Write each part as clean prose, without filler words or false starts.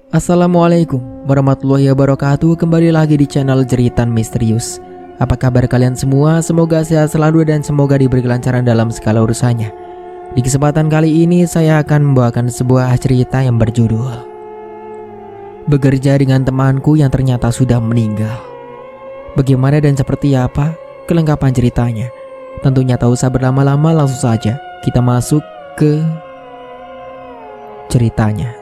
Assalamualaikum warahmatullahi wabarakatuh. Kembali lagi di channel Jeritan Misterius. Apa kabar kalian semua? Semoga sehat selalu dan semoga diberi kelancaran dalam segala urusannya. Di kesempatan kali ini saya akan membawakan sebuah cerita yang berjudul Bekerja dengan temanku yang ternyata sudah meninggal. Bagaimana dan seperti apa kelengkapan ceritanya? Tentunya tak usah berlama-lama, langsung saja kita masuk ke ceritanya.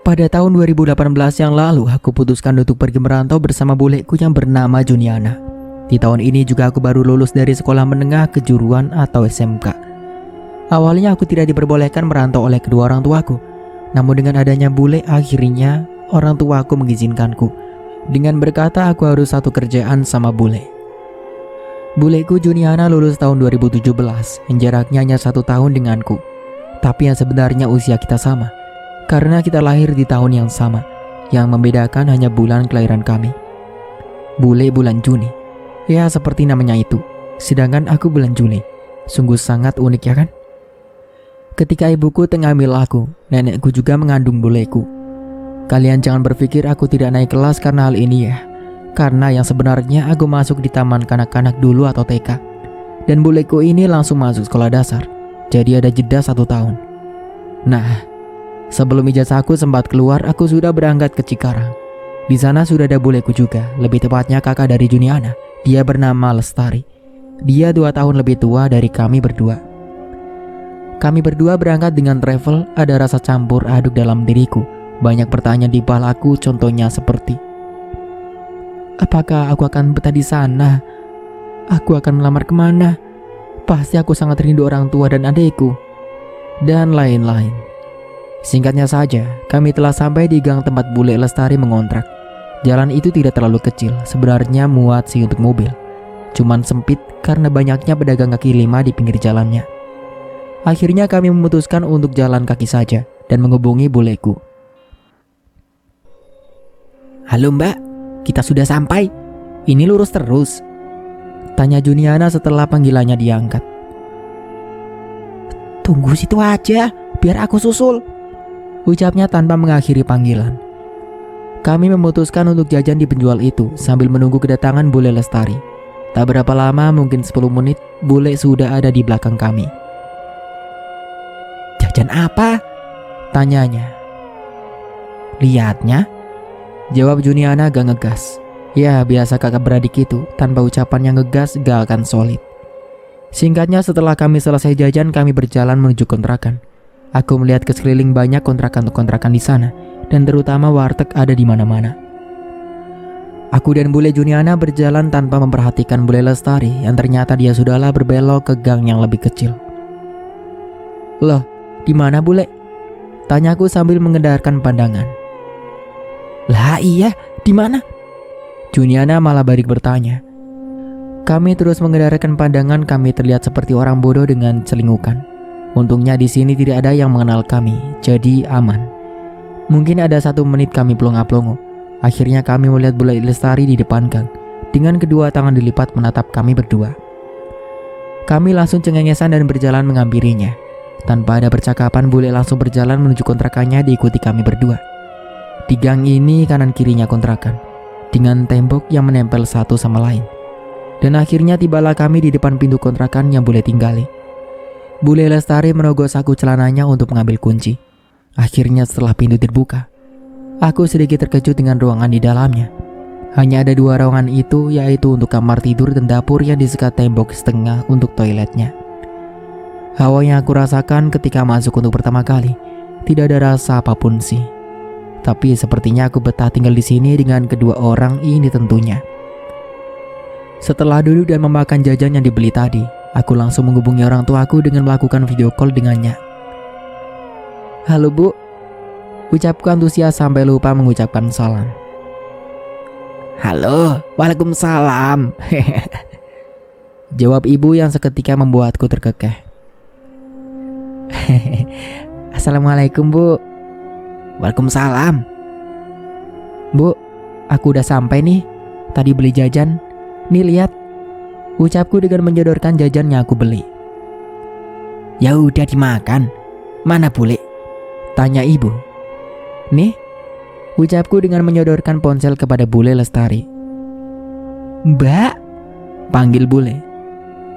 Pada tahun 2018 yang lalu, aku putuskan untuk pergi merantau bersama bulekku yang bernama Juniana. Di tahun ini juga aku baru lulus dari sekolah menengah kejuruan atau SMK. Awalnya aku tidak diperbolehkan merantau oleh kedua orang tuaku. Namun dengan adanya bule, akhirnya orang tuaku mengizinkanku. Dengan berkata aku harus satu kerjaan sama bule. Buleku Juniana lulus tahun 2017, yang jaraknya hanya 1 tahun denganku. Tapi yang sebenarnya usia kita sama. Karena kita lahir di tahun yang sama, yang membedakan hanya bulan kelahiran kami. Bule bulan Juni, ya seperti namanya itu. Sedangkan aku bulan Juli. Sungguh sangat unik ya kan? Ketika ibuku tengah hamil aku, nenekku juga mengandung buleku. Kalian jangan berpikir aku tidak naik kelas karena hal ini ya. Karena yang sebenarnya aku masuk di taman kanak-kanak dulu atau TK. Dan buleku ini langsung masuk sekolah dasar. Jadi ada jeda 1 tahun. Nah, sebelum ijazahku sempat keluar, aku sudah berangkat ke Cikarang. Di sana sudah ada buleku juga, lebih tepatnya kakak dari Juniana. Dia bernama Lestari. Dia 2 tahun lebih tua dari kami berdua. Kami berdua berangkat dengan travel, ada rasa campur aduk dalam diriku. Banyak pertanyaan di kepalaku, contohnya seperti, apakah aku akan betah di sana? Aku akan melamar kemana? Pasti aku sangat rindu orang tua dan adikku. Dan lain-lain. Singkatnya saja, kami telah sampai di gang tempat bule Lestari mengontrak. Jalan itu tidak terlalu kecil, sebenarnya muat sih untuk mobil. Cuman sempit karena banyaknya pedagang kaki lima di pinggir jalannya. Akhirnya kami memutuskan untuk jalan kaki saja dan menghubungi buleku. Halo mbak, kita sudah sampai. Ini lurus terus? Tanya Juniana setelah panggilannya diangkat. Tunggu situ aja, biar aku susul. Ucapnya tanpa mengakhiri panggilan. Kami memutuskan untuk jajan di penjual itu sambil menunggu kedatangan bule Lestari. Tak berapa lama, mungkin 10 menit, bule sudah ada di belakang kami. Jajan apa? Tanyanya. Lihatnya? Jawab Juniana agak ngegas. Ya biasa kakak beradik itu, tanpa ucapan yang ngegas gak akan solid. Singkatnya setelah kami selesai jajan, kami berjalan menuju kontrakan. Aku melihat ke sekeliling banyak kontrakan-kontrakan di sana, dan terutama warteg ada di mana-mana. Aku dan bule Juniana berjalan tanpa memperhatikan bule Lestari yang ternyata dia sudahlah berbelok ke gang yang lebih kecil. Loh, di mana bule? Tanyaku sambil mengedarkan pandangan. Lah iya, di mana? Juniana malah balik bertanya. Kami terus mengedarkan pandangan, kami terlihat seperti orang bodoh dengan celingukan. Untungnya di sini tidak ada yang mengenal kami, jadi aman. Mungkin ada 1 menit kami pelongo-pelongo. Akhirnya kami melihat bule Lestari di depan gang, dengan kedua tangan dilipat menatap kami berdua. Kami langsung cengengesan dan berjalan menghampirinya. Tanpa ada percakapan, bule langsung berjalan menuju kontrakannya diikuti kami berdua. Di gang ini kanan kirinya kontrakan, dengan tembok yang menempel satu sama lain. Dan akhirnya tibalah kami di depan pintu kontrakan yang bule tinggali. Bule Lestari merogoh saku celananya untuk mengambil kunci. Akhirnya setelah pintu terbuka, aku sedikit terkejut dengan ruangan di dalamnya. Hanya ada 2 ruangan itu, yaitu untuk kamar tidur dan dapur yang disekat tembok setengah untuk toiletnya. Hawa yang aku rasakan ketika masuk untuk pertama kali, tidak ada rasa apapun sih. Tapi sepertinya aku betah tinggal di sini dengan kedua orang ini tentunya. Setelah duduk dan memakan jajan yang dibeli tadi, aku langsung menghubungi orang tuaku dengan melakukan video call dengannya. Halo bu, ucapku antusias sampai lupa mengucapkan salam. Halo, waalaikumsalam. Jawab ibu yang seketika membuatku terkekeh. Assalamualaikum bu. Waalaikumsalam. Bu, aku udah sampai nih. Tadi beli jajan. Nih lihat. Ucapku dengan menjodorkan jajan yang aku beli. Ya udah dimakan. Mana bule? Tanya ibu. Nih, ucapku dengan menyodorkan ponsel kepada bule Lestari. Mbak, Panggil bule.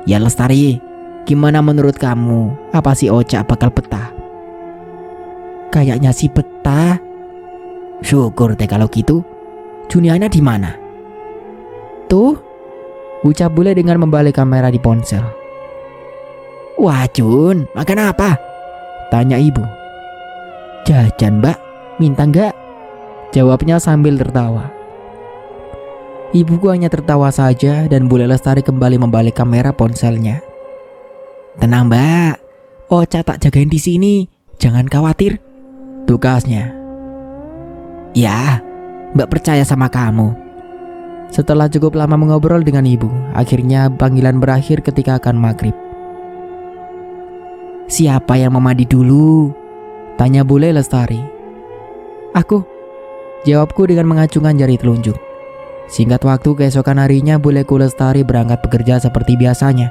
ya Lestari, gimana menurut kamu? Apa si Ocha bakal betah? Kayaknya sih betah. Syukur deh kalau gitu. Juniana di mana? Tuh, ucap bule dengan membalik kamera di ponsel. Wah Jun, makan apa? Tanya ibu. Jajan mbak, minta nggak? Jawabnya sambil tertawa. Ibuku hanya tertawa saja dan bule Lestari kembali membalik kamera ponselnya. Tenang mbak, Ocha tak jagain di sini, jangan khawatir. Tukasnya. Ya, mbak percaya sama kamu. Setelah cukup lama mengobrol dengan ibu, akhirnya panggilan berakhir ketika akan maghrib. Siapa yang mau mandi dulu? Tanya bule Lestari. Aku, jawabku dengan mengacungkan jari telunjuk. Singkat waktu keesokan harinya buleku Lestari berangkat bekerja seperti biasanya.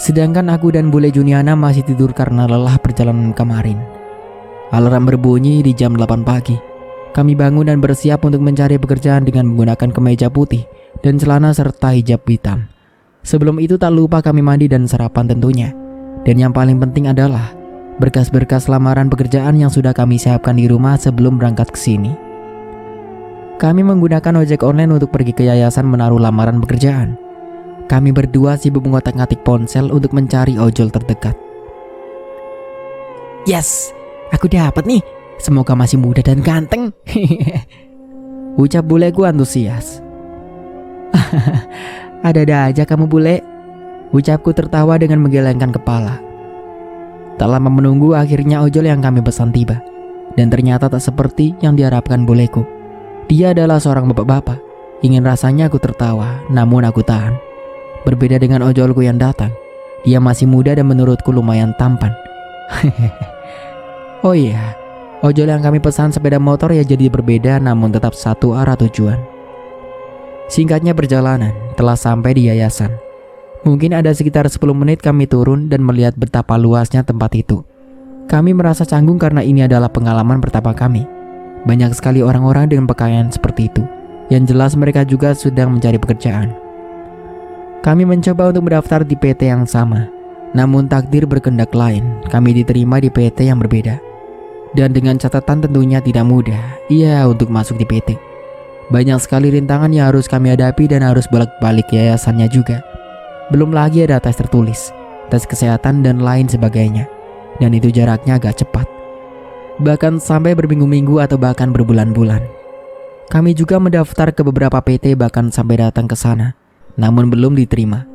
Sedangkan aku dan bule Juniana masih tidur karena lelah perjalanan kemarin. Alarm berbunyi di jam 8 pagi. Kami bangun dan bersiap untuk mencari pekerjaan dengan menggunakan kemeja putih dan celana serta hijab hitam. Sebelum itu tak lupa kami mandi dan sarapan tentunya. Dan yang paling penting adalah berkas-berkas lamaran pekerjaan yang sudah kami siapkan di rumah sebelum berangkat ke sini. Kami menggunakan ojek online untuk pergi ke yayasan menaruh lamaran pekerjaan. Kami berdua sibuk mengotak-ngatik ponsel untuk mencari ojol terdekat. Yes, aku dapat nih. Semoga masih muda dan ganteng. Ucap buleku antusias. Ada-ada aja kamu bule. Ucapku tertawa dengan menggelengkan kepala. Tak lama menunggu akhirnya ojol yang kami pesan tiba. Dan ternyata tak seperti yang diharapkan buleku. Dia adalah seorang bapak-bapak. Ingin rasanya aku tertawa, namun aku tahan. Berbeda dengan ojolku yang datang. Dia masih muda dan menurutku lumayan tampan. Oh iya, ojol yang kami pesan sepeda motor ya jadi berbeda namun tetap satu arah tujuan. Singkatnya perjalanan telah sampai di yayasan. Mungkin ada sekitar 10 menit kami turun dan melihat betapa luasnya tempat itu. Kami merasa canggung karena ini adalah pengalaman pertama kami. Banyak sekali orang-orang dengan pakaian seperti itu. Yang jelas mereka juga sedang mencari pekerjaan. Kami mencoba untuk mendaftar di PT yang sama. Namun takdir berkehendak lain, kami diterima di PT yang berbeda. Dan dengan catatan tentunya tidak mudah, untuk masuk di PT. Banyak sekali rintangan yang harus kami hadapi dan harus bolak-balik yayasannya juga. Belum lagi ada tes tertulis, tes kesehatan dan lain sebagainya. Dan itu jaraknya agak cepat. Bahkan sampai berminggu-minggu atau bahkan berbulan-bulan. Kami juga mendaftar ke beberapa PT bahkan sampai datang ke sana. Namun belum diterima.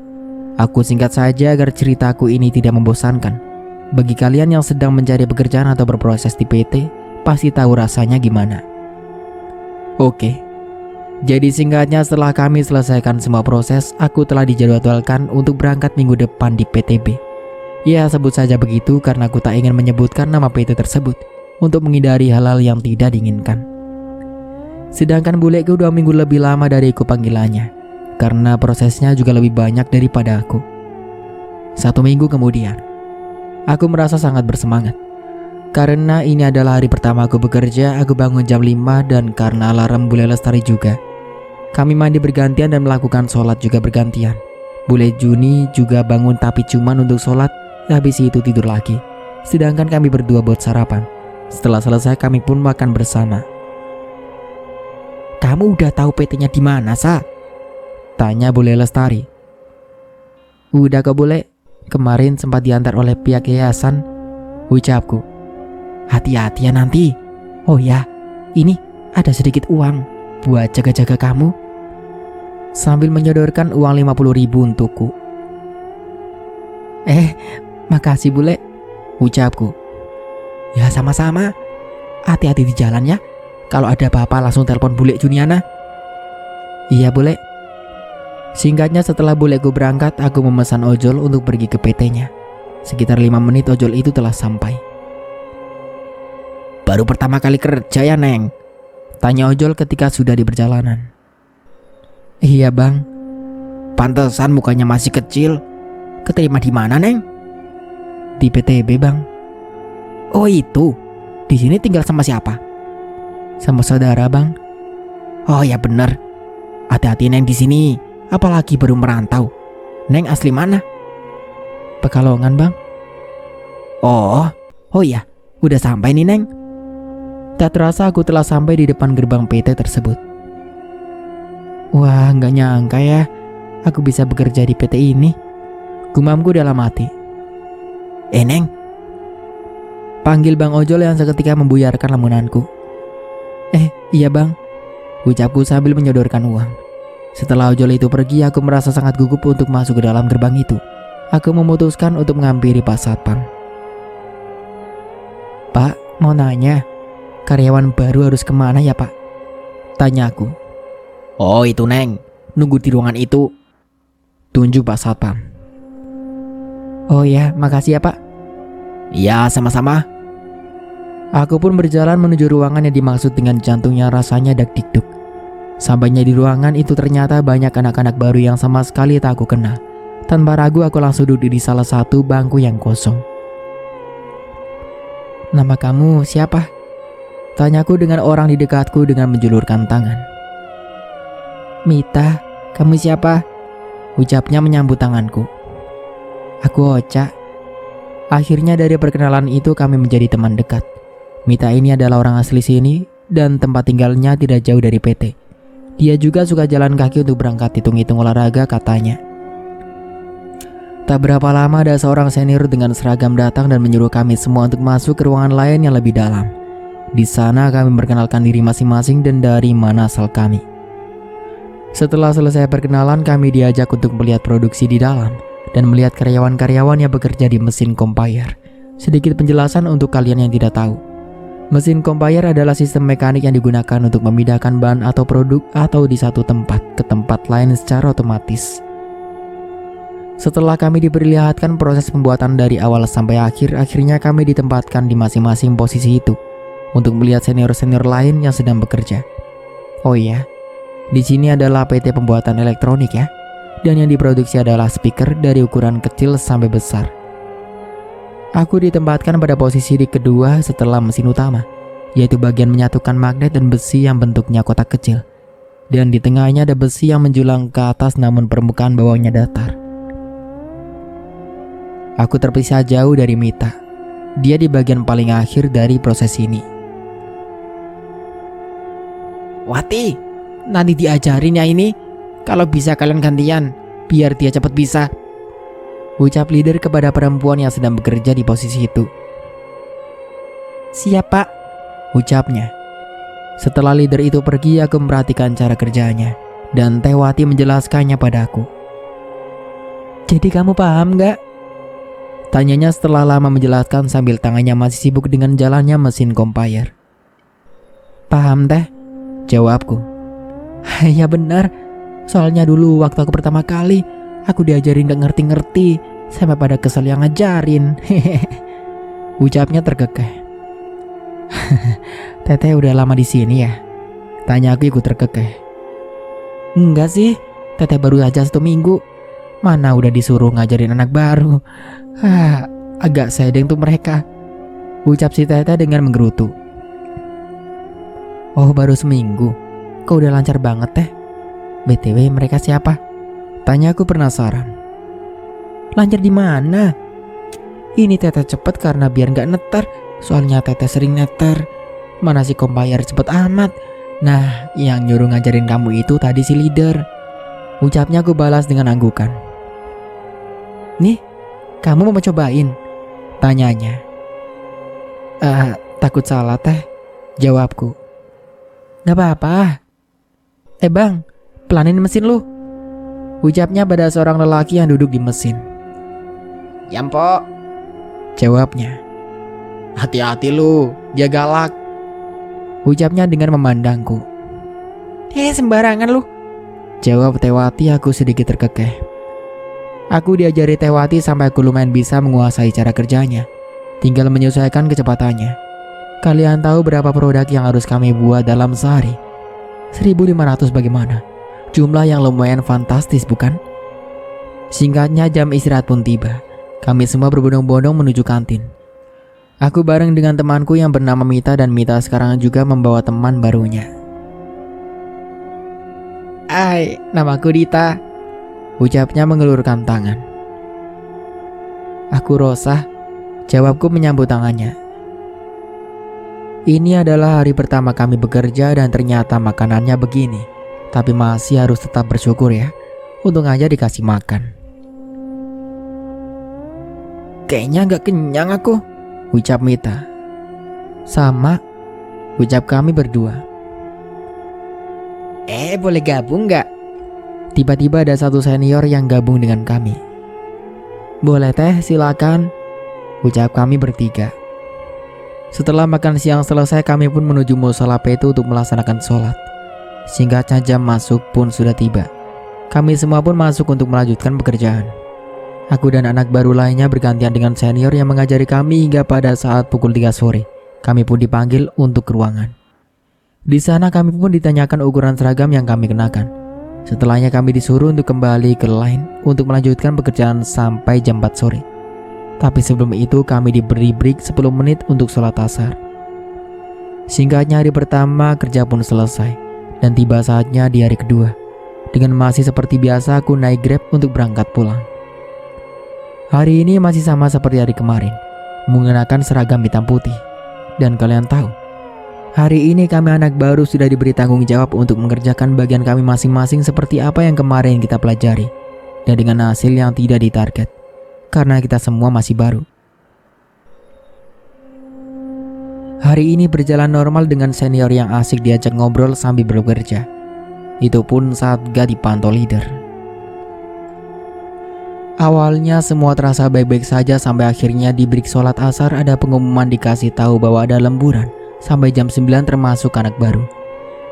Aku singkat saja agar ceritaku ini tidak membosankan. Bagi kalian yang sedang mencari pekerjaan atau berproses di PT, pasti tahu rasanya gimana. Oke. Jadi singkatnya setelah kami selesaikan semua proses, aku telah dijadwalkan untuk berangkat minggu depan di PTB. Ya sebut saja begitu karena aku tak ingin menyebutkan nama PT tersebut untuk menghindari hal-hal yang tidak diinginkan. Sedangkan buleku 2 minggu lebih lama dariku panggilannya, karena prosesnya juga lebih banyak daripada aku. 1 minggu kemudian, aku merasa sangat bersemangat. Karena ini adalah hari pertama aku bekerja, aku bangun jam 5 dan karena alarm bule Lestari juga. Kami mandi bergantian dan melakukan sholat juga bergantian. Bule Juni juga bangun tapi cuman untuk sholat, habis itu tidur lagi. Sedangkan kami berdua buat sarapan. Setelah selesai kami pun makan bersama. Kamu udah tahu PT-nya di mana, Sa? Tanya bule Lestari. Udah kok bule, kemarin sempat diantar oleh pihak yayasan, ucapku. Hati-hati ya nanti. Oh ya, ini ada sedikit uang buat jaga-jaga kamu. Sambil menyodorkan uang 50.000 untukku. Makasih bule, ucapku. Ya sama-sama. Hati-hati di jalan ya. Kalau ada apa-apa langsung telepon bule Juniana. Iya bule. Singkatnya setelah buleku berangkat, aku memesan ojol untuk pergi ke PT-nya. Sekitar 5 menit ojol itu telah sampai. Baru pertama kali kerja ya Neng? Tanya ojol ketika sudah di perjalanan. Iya bang. Pantesan mukanya masih kecil. Keterima di mana Neng? Di PTB bang. Oh itu, di sini tinggal sama siapa? Sama saudara bang. Oh ya bener. Hati-hati Neng di sini, apalagi baru merantau. Neng asli mana? Pekalongan bang. Oh iya, udah sampai nih Neng. Tak terasa aku telah sampai di depan gerbang PT tersebut. Wah, nggak nyangka ya, aku bisa bekerja di PT ini. Gumamku dalam hati. Neng. Panggil Bang Ojol yang seketika membuyarkan lamunanku. Iya bang, ucapku sambil menyodorkan uang. Setelah ojol itu pergi, aku merasa sangat gugup untuk masuk ke dalam gerbang itu. Aku memutuskan untuk menghampiri Pak Satpam. Pak, mau nanya, karyawan baru harus kemana ya Pak? Tanya aku. Oh itu Neng, nunggu di ruangan itu. Tunjuk Pak Satpam. Oh ya, makasih ya Pak. Iya sama-sama. Aku pun berjalan menuju ruangan yang dimaksud dengan jantungnya rasanya dak-dikduk. Sampainya di ruangan itu ternyata banyak anak-anak baru yang sama sekali tak aku kenal. Tanpa ragu aku langsung duduk di salah satu bangku yang kosong. Nama kamu siapa? Tanyaku dengan orang di dekatku dengan menjulurkan tangan. Mita, kamu siapa? Ucapnya menyambut tanganku. Aku Ocha. Akhirnya dari perkenalan itu kami menjadi teman dekat. Mita ini adalah orang asli sini dan tempat tinggalnya tidak jauh dari PT. Dia juga suka jalan kaki untuk berangkat hitung-hitung olahraga katanya. Tak berapa lama ada seorang senior dengan seragam datang dan menyuruh kami semua untuk masuk ke ruangan lain yang lebih dalam. Di sana kami memperkenalkan diri masing-masing dan dari mana asal kami. Setelah selesai perkenalan, kami diajak untuk melihat produksi di dalam dan melihat karyawan-karyawan yang bekerja di mesin conveyor. Sedikit penjelasan untuk kalian yang tidak tahu. Mesin conveyor adalah sistem mekanik yang digunakan untuk memindahkan bahan atau produk atau di satu tempat ke tempat lain secara otomatis. Setelah kami diperlihatkan proses pembuatan dari awal sampai akhir, akhirnya kami ditempatkan di masing-masing posisi itu untuk melihat senior-senior lain yang sedang bekerja. Oh iya, di sini adalah PT pembuatan elektronik ya, dan yang diproduksi adalah speaker dari ukuran kecil sampai besar. Aku ditempatkan pada posisi di kedua setelah mesin utama, yaitu bagian menyatukan magnet dan besi yang bentuknya kotak kecil. Dan di tengahnya ada besi yang menjulang ke atas namun permukaan bawahnya datar. Aku terpisah jauh dari Mita. Dia di bagian paling akhir dari proses ini. Wati, nanti diajarin ya ini. Kalau bisa kalian gantian, biar dia cepat bisa. Ucap leader kepada perempuan yang sedang bekerja di posisi itu. Siap Pak, ucapnya. Setelah leader itu pergi, aku memperhatikan cara kerjanya dan Tewati menjelaskannya padaku. Jadi kamu paham gak? Tanyanya setelah lama menjelaskan sambil tangannya masih sibuk dengan jalannya mesin conveyor. Paham teh? Jawabku. Ya benar, soalnya dulu waktu aku pertama kali aku diajarin gak ngerti-ngerti sampai pada kesel yang ngajarin. Ucapnya terkekeh. Teteh udah lama di sini ya? Tanya aku ikut terkekeh. Enggak sih, Teteh baru aja 1 minggu. Mana udah disuruh ngajarin anak baru. Agak sedeng tuh mereka. Ucap si Teteh dengan menggerutu. Oh baru seminggu, kok udah lancar banget Teh? BTW mereka siapa? Tanya aku penasaran. Lancar di mana? Ini Teteh cepet karena biar nggak netar. Soalnya Teteh sering netar. Mana si kombayar cepet amat. Nah, yang nyuruh ngajarin kamu itu tadi si leader. Ucapnya aku balas dengan anggukan. Nih, kamu mau cobain? Tanyanya. Takut salah Teh, jawabku. Gak apa-apa. Bang, pelanin mesin lu. Ucapnya pada seorang lelaki yang duduk di mesin. Ya Mpok, jawabnya. Hati-hati lu, dia galak. Ucapnya dengan memandangku. Sembarangan lu, jawab Tewati. Aku sedikit terkekeh. Aku diajari Tewati sampai aku lumayan bisa menguasai cara kerjanya. Tinggal menyesuaikan kecepatannya. Kalian tahu berapa produk yang harus kami buat dalam sehari? 1.500 bagaimana? Jumlah yang lumayan fantastis bukan? Singkatnya jam istirahat pun tiba. Kami semua berbondong-bondong menuju kantin. Aku bareng dengan temanku yang bernama Mita, dan Mita sekarang juga membawa teman barunya. Hai, namaku Dita. Ucapnya mengelurkan tangan. Aku Rosa, jawabku menyambut tangannya. Ini adalah hari pertama kami bekerja dan ternyata makanannya begini. Tapi masih harus tetap bersyukur ya. Untung aja dikasih makan. Kayaknya gak kenyang aku, ucap Mita. Sama, ucap kami berdua. Boleh gabung gak? Tiba-tiba ada satu senior yang gabung dengan kami. Boleh teh, silakan, ucap kami bertiga. Setelah makan siang selesai, kami pun menuju musola Petu untuk melaksanakan sholat. Singkatnya jam masuk pun sudah tiba. Kami semua pun masuk untuk melanjutkan pekerjaan. Aku dan anak baru lainnya bergantian dengan senior yang mengajari kami hingga pada saat pukul 3 sore. Kami pun dipanggil untuk ke ruangan. Di sana kami pun ditanyakan ukuran seragam yang kami kenakan. Setelahnya kami disuruh untuk kembali ke line untuk melanjutkan pekerjaan sampai jam 4 sore. Tapi sebelum itu kami diberi break 10 menit untuk sholat asar. Singkatnya hari pertama kerja pun selesai dan tiba saatnya di hari kedua. Dengan masih seperti biasa aku naik Grab untuk berangkat pulang. Hari ini masih sama seperti hari kemarin, menggunakan seragam hitam putih. Dan kalian tahu, hari ini kami anak baru sudah diberi tanggung jawab untuk mengerjakan bagian kami masing-masing seperti apa yang kemarin kita pelajari. Dan dengan hasil yang tidak ditarget, karena kita semua masih baru. Hari ini berjalan normal dengan senior yang asik diajak ngobrol sambil bekerja. Itu pun saat gak dipantau leader. Awalnya semua terasa baik-baik saja sampai akhirnya di break sholat asar ada pengumuman dikasih tahu bahwa ada lemburan sampai jam 9 termasuk anak baru.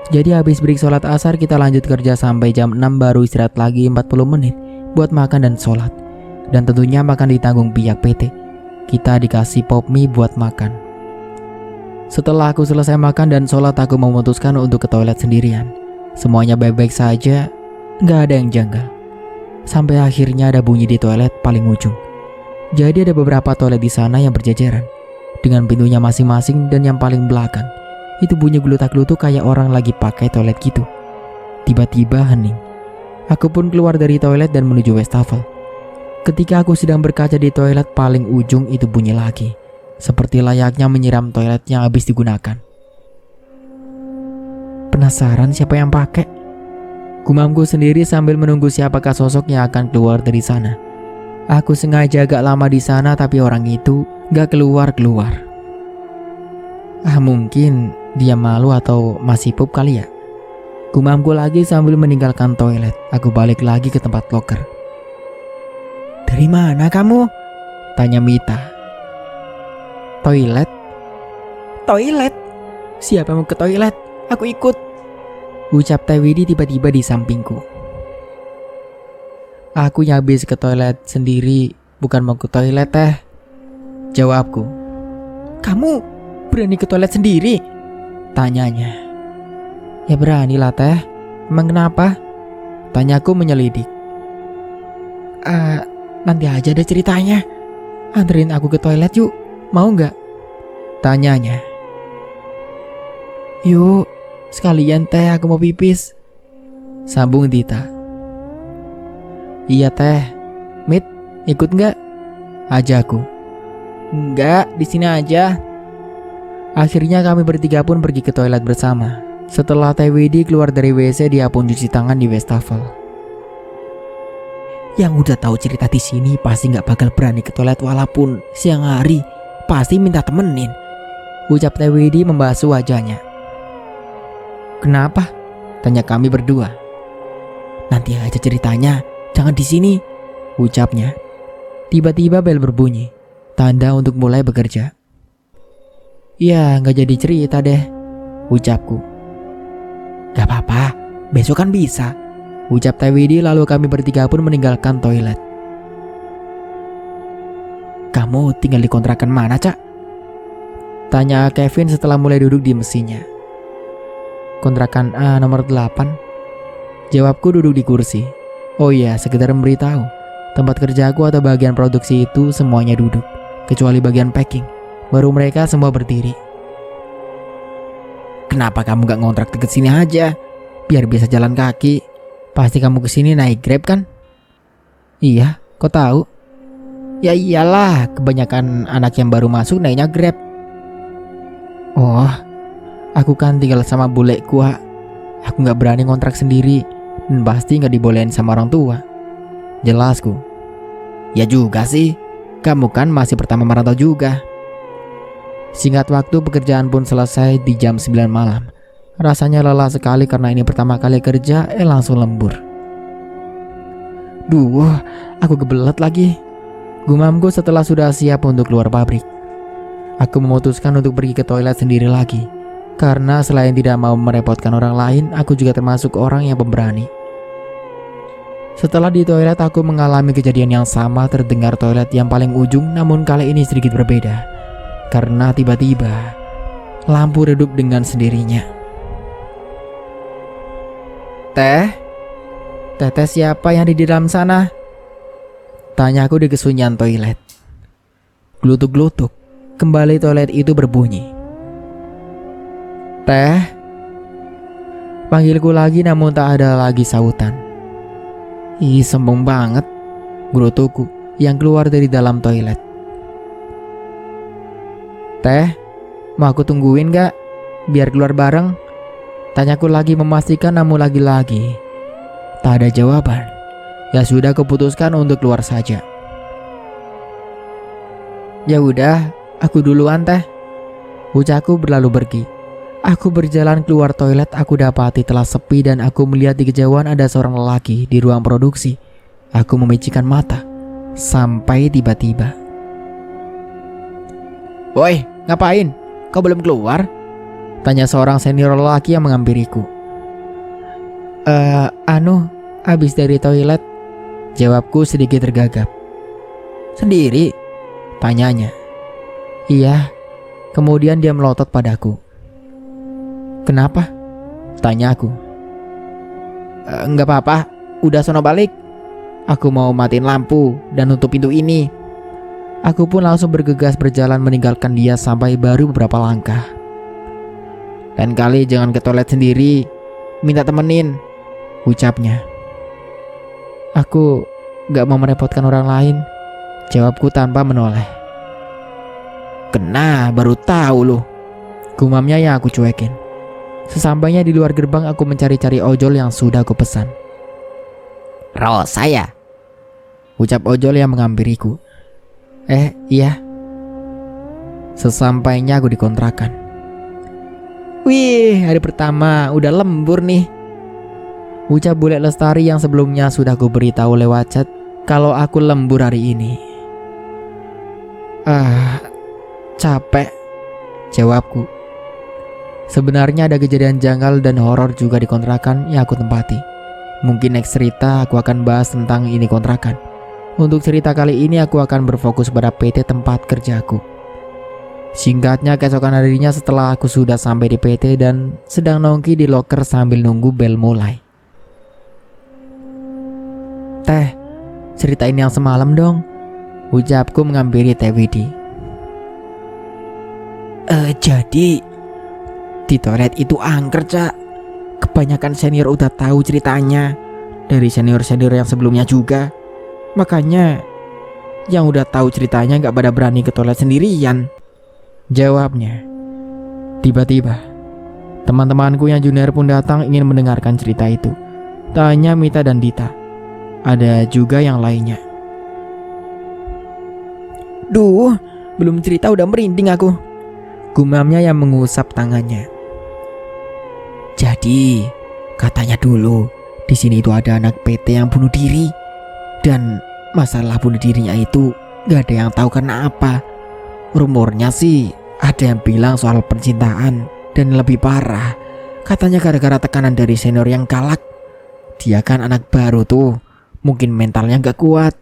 Jadi habis break sholat asar kita lanjut kerja sampai jam 6 baru istirahat lagi 40 menit buat makan dan sholat. Dan tentunya makan ditanggung pihak PT. Kita dikasih pop mie buat makan. Setelah aku selesai makan dan sholat, aku memutuskan untuk ke toilet sendirian. Semuanya baik-baik saja, gak ada yang janggal. Sampai akhirnya ada bunyi di toilet paling ujung. Jadi ada beberapa toilet di sana yang berjajaran dengan pintunya masing-masing, dan yang paling belakang itu bunyi gelutak-gelutuk kayak orang lagi pakai toilet gitu. Tiba-tiba hening. Aku pun keluar dari toilet dan menuju wastafel. Ketika aku sedang berkaca di toilet paling ujung itu bunyi lagi, seperti layaknya menyiram toilet yang habis digunakan. Penasaran siapa yang pakai? Gumamku sendiri sambil menunggu siapakah sosok yang akan keluar dari sana. Aku sengaja agak lama di sana tapi orang itu gak keluar-keluar. Mungkin dia malu atau masih pup kali ya. Gumamku lagi sambil meninggalkan toilet. Aku balik lagi ke tempat loker. Dari mana kamu? Tanya Mita. Toilet? Toilet? Siapa mau ke toilet? Aku ikut, ucap Teh Widi tiba-tiba di sampingku. Aku yang habis ke toilet sendiri, bukan mau ke toilet Teh, jawabku. Kamu berani ke toilet sendiri? Tanyanya. Ya beranilah Teh, emang kenapa? Tanyaku menyelidik. Nanti aja deh ceritanya. Anterin aku ke toilet yuk, mau gak? Tanyanya. Yuk, sekalian Teh, aku mau pipis, sambung Dita. Iya Teh, Mit, ikut gak? Ajakku. Enggak, di sini aja. Akhirnya kami bertiga pun pergi ke toilet bersama. Setelah Teh Widi keluar dari WC, dia pun cuci tangan di wastafel. Yang udah tahu cerita di sini pasti nggak bakal berani ke toilet walaupun siang hari, pasti minta temenin, ucap Teh Widi membasuh wajahnya. Kenapa? Tanya kami berdua. Nanti aja ceritanya, jangan di sini, ucapnya. Tiba-tiba bel berbunyi, tanda untuk mulai bekerja. Ya, nggak jadi cerita deh, ucapku. Gak apa-apa, besok kan bisa, ucap Teh Widi. Lalu kami bertiga pun meninggalkan toilet. Kamu tinggal di kontrakan mana, Cak? Tanya Kevin setelah mulai duduk di mesinnya. Kontrakan A nomor 8. Jawabku duduk di kursi. Oh iya, sekedar memberitahu, Tempat kerjaku atau bagian produksi itu semuanya duduk, kecuali bagian packing. Baru mereka semua berdiri. Kenapa kamu gak ngontrak deket sini aja? Biar bisa jalan kaki. Pasti kamu kesini naik Grab kan? Iya, kok tahu? Ya iyalah, kebanyakan anak yang baru masuk naiknya Grab. Oh, aku kan tinggal sama bulekku. Aku gak berani ngontrak sendiri, dan pasti gak dibolehin sama orang tua. Jelasku. Ya juga sih, kamu kan masih pertama merantau juga. Singkat waktu pekerjaan pun selesai di jam 9 malam. Rasanya lelah sekali karena ini pertama kali kerja, langsung lembur. Duh, aku kebelet lagi. Gumamku setelah sudah siap untuk keluar pabrik. Aku memutuskan untuk pergi ke toilet sendiri lagi. Karena selain tidak mau merepotkan orang lain, aku juga termasuk orang yang pemberani. Setelah di toilet aku mengalami kejadian yang sama, terdengar toilet yang paling ujung, namun kali ini sedikit berbeda. Karena tiba-tiba lampu redup dengan sendirinya. Teh siapa yang di dalam sana? Tanyaku di kesunyian toilet. Glutuk-glutuk, kembali toilet itu berbunyi. Teh, panggilku lagi namun tak ada lagi sautan. Ih, sombong banget, gerutuku yang keluar dari dalam toilet. Teh, mau aku tungguin gak? Biar keluar bareng? Tanyaku lagi memastikan namun lagi-lagi tak ada jawaban. Ya sudah, kuputuskan untuk keluar saja. Ya udah, aku duluan teh. Ucapku berlalu pergi. Aku berjalan keluar toilet, aku dapati telah sepi dan aku melihat di kejauhan ada seorang lelaki di ruang produksi. Aku memicikan mata sampai tiba-tiba. Woi, ngapain? Kau belum keluar? Tanya seorang senior lelaki yang menghampiriku. Habis dari toilet. Jawabku sedikit tergagap. Sendiri? Tanyanya. Iya. Kemudian dia melotot padaku. Kenapa? Tanyaku. Enggak apa-apa, udah sono balik. Aku mau matiin lampu dan nutup pintu ini. Aku pun langsung bergegas berjalan meninggalkan dia sampai baru beberapa langkah. Lain kali jangan ke toilet sendiri, minta temenin, ucapnya. Aku gak mau merepotkan orang lain, jawabku tanpa menoleh. Kena, baru tahu loh, gumamnya yang aku cuekin. Sesampainya di luar gerbang aku mencari-cari ojol yang sudah aku pesan. Rosa ya? Ucap ojol yang menghampiriku. Iya. Sesampainya aku di kontrakan. Wih, hari pertama udah lembur nih. Ucap bule lestari yang sebelumnya sudah aku beritahu lewat chat kalau aku lembur hari ini. Capek, jawabku. Sebenarnya ada kejadian janggal dan horor juga di kontrakan yang aku tempati. Mungkin next cerita aku akan bahas tentang ini kontrakan. Untuk cerita kali ini aku akan berfokus pada PT tempat kerjaku. Singkatnya, keesokan harinya setelah aku sudah sampai di PT dan sedang nongki di loker sambil nunggu bel mulai. Teh, ceritain yang semalam dong, ucapku menghampiri Teh Widi. Jadi di toilet itu angker, Cak. Kebanyakan senior udah tahu ceritanya dari senior-senior yang sebelumnya juga. Makanya yang udah tahu ceritanya gak pada berani ke toilet sendirian, jawabnya. Tiba-tiba teman-temanku yang junior pun datang ingin mendengarkan cerita itu. Tak hanya Mita dan Dita, ada juga yang lainnya. Duh, belum cerita udah merinding aku, gumamnya yang mengusap tangannya. Jadi katanya dulu di sini itu ada anak PT yang bunuh diri. Dan masalah bunuh dirinya itu gak ada yang tahu karena apa. Rumornya sih ada yang bilang soal percintaan, dan lebih parah katanya gara-gara tekanan dari senior yang galak. Dia kan anak baru tuh, mungkin mentalnya gak kuat.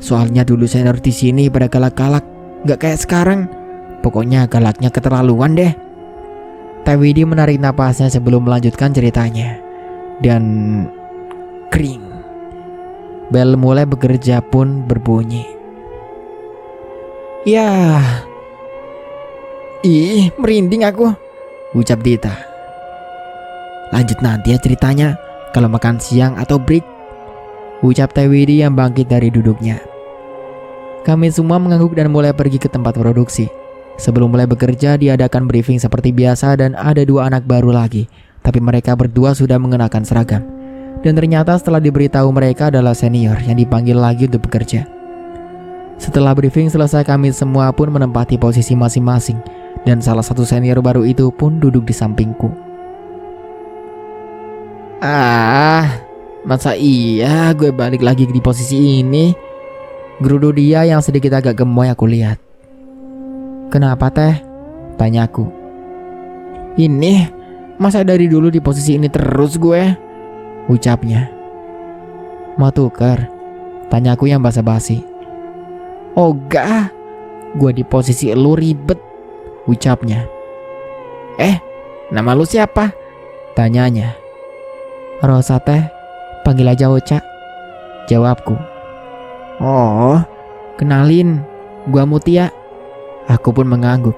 Soalnya dulu senior di sini pada galak-galak, gak kayak sekarang. Pokoknya galaknya keterlaluan deh. Teh Widi menarik napasnya sebelum melanjutkan ceritanya. Dan kering. Bel mulai bekerja pun berbunyi. Ya, merinding aku, ucap Dita. Lanjut nanti ya ceritanya, kalau makan siang atau break, ucap Teh Widi yang bangkit dari duduknya. Kami semua mengangguk dan mulai pergi ke tempat produksi. Sebelum mulai bekerja, diadakan briefing seperti biasa dan ada 2 anak baru lagi, tapi mereka berdua sudah mengenakan seragam. Dan ternyata setelah diberitahu mereka adalah senior yang dipanggil lagi untuk bekerja. Setelah briefing selesai, kami semua pun menempati posisi masing-masing, dan salah satu senior baru itu pun duduk di sampingku. Masa iya gue balik lagi di posisi ini? Gerudu dia yang sedikit agak gemoy aku lihat. Kenapa Teh? Tanyaku. Ini, masa dari dulu di posisi ini terus gue? Ucapnya. Mau tuker? Tanyaku yang basa-basi. Ogah, gue di posisi lu ribet, ucapnya. Nama lu siapa? Tanyanya. Rosa Teh, panggil aja Ocha, jawabku. Oh, kenalin, gua Mutia. Aku pun mengangguk.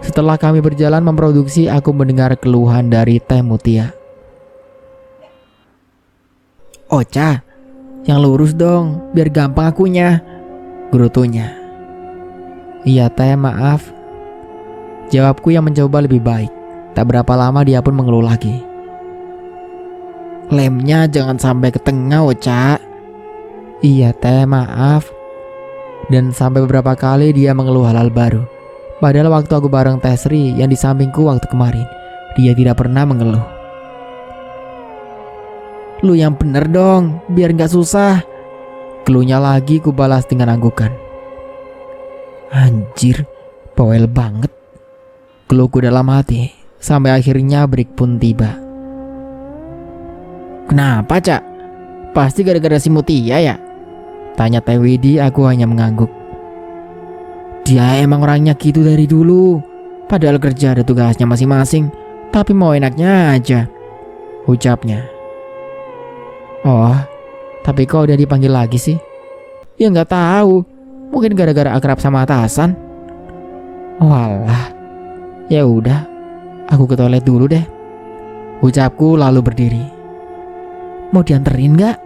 Setelah kami berjalan memproduksi, aku mendengar keluhan dari Teh Mutia. Ocha, yang lurus dong, biar gampang akunya, gerutunya. Iya Teh, maaf, jawabku yang mencoba lebih baik. Tak berapa lama dia pun mengeluh lagi. Lemnya jangan sampai ke tengah, Ocha. Iya Teh, maaf. Dan sampai beberapa kali dia mengeluh hal-hal baru. Padahal waktu aku bareng Teh Sri yang di sampingku waktu kemarin, dia tidak pernah mengeluh. Lu yang bener dong, biar gak susah, keluhnya lagi. Ku balas dengan anggukan. Anjir, bawel banget, keluhku dalam hati. Sampai akhirnya break pun tiba. Kenapa Cak? Pasti gara-gara si Mutia ya? Tanya Teh Widi. Aku hanya mengangguk. Dia emang orangnya gitu dari dulu. Padahal kerja ada tugasnya masing-masing, tapi mau enaknya aja, ucapnya. Oh, tapi kok udah dipanggil lagi sih? Ya nggak tahu, mungkin gara-gara akrab sama atasan. Walah, ya udah, aku ke toilet dulu deh, ucapku lalu berdiri. Mau dianterin nggak?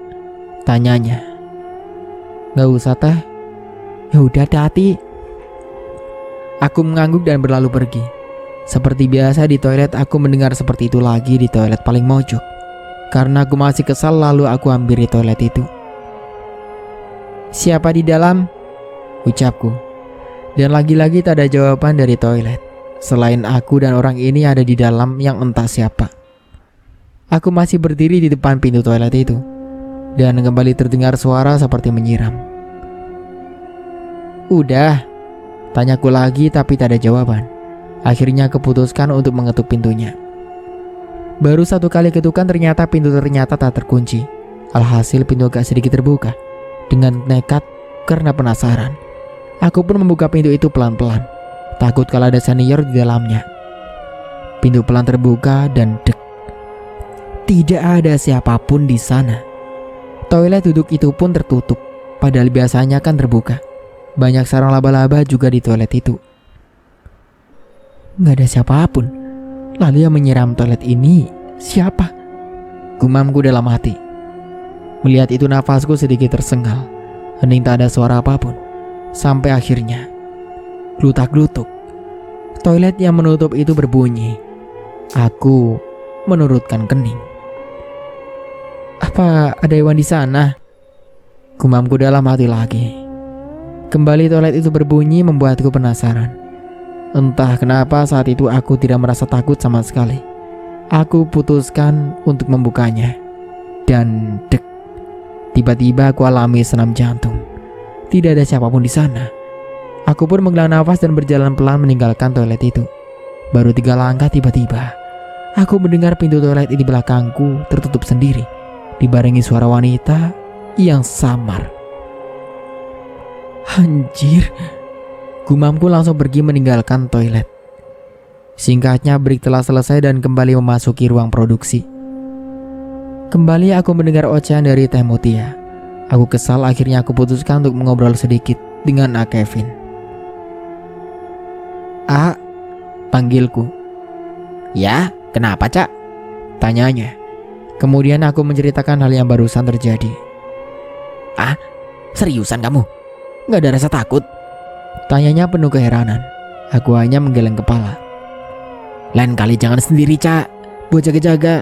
Tanyanya. Nggak usah Teh. Ya udah, hati-hati. Aku mengangguk dan berlalu pergi. Seperti biasa di toilet, aku mendengar seperti itu lagi di toilet paling mojok. Karena aku masih kesal, lalu aku hampiri toilet itu. Siapa di dalam? Ucapku. Dan lagi-lagi tak ada jawaban dari toilet. Selain aku dan orang ini ada di dalam yang entah siapa. Aku masih berdiri di depan pintu toilet itu. Dan kembali terdengar suara seperti menyiram. Udah, tanyaku lagi tapi tak ada jawaban. Akhirnya keputuskan untuk mengetuk pintunya. Baru 1 kali ketukan ternyata pintu tak terkunci. Alhasil pintu agak sedikit terbuka. Dengan nekat karena penasaran, aku pun membuka pintu itu pelan-pelan. Takut kalau ada senior di dalamnya. Pintu pelan terbuka dan dek. Tidak ada siapapun di sana. Toilet duduk itu pun tertutup. Padahal biasanya kan terbuka. Banyak sarang laba-laba juga di toilet itu. Gak ada siapapun. Lalu yang menyiram toilet ini siapa? Gumamku dalam hati. Melihat itu nafasku sedikit tersengal. Hening tak ada suara apapun. Sampai akhirnya glutak-glutuk. Toilet yang menutup itu berbunyi. Aku menurutkan kening. Apa ada hewan di sana? Gumamku dalam hati lagi. Kembali toilet itu berbunyi membuatku penasaran. Entah kenapa saat itu aku tidak merasa takut sama sekali. Aku putuskan untuk membukanya. Dan dek. Tiba-tiba aku alami senam jantung. Tidak ada siapapun di sana. Aku pun menghela nafas dan berjalan pelan meninggalkan toilet itu. Baru 3 langkah tiba-tiba aku mendengar pintu toilet di belakangku tertutup sendiri, dibarengi suara wanita yang samar. Anjir, gumamku langsung pergi meninggalkan toilet. Singkatnya break telah selesai dan kembali memasuki ruang produksi. Kembali aku mendengar ocehan dari Teh Mutia. Aku kesal, akhirnya aku putuskan untuk mengobrol sedikit dengan Kevin. Panggilku. Ya, kenapa Cak? Tanyanya. Kemudian aku menceritakan hal yang barusan terjadi. Seriusan kamu? Gak ada rasa takut? Tanyanya penuh keheranan. Aku hanya menggeleng kepala. Lain kali jangan sendiri Cak, buat jaga-jaga.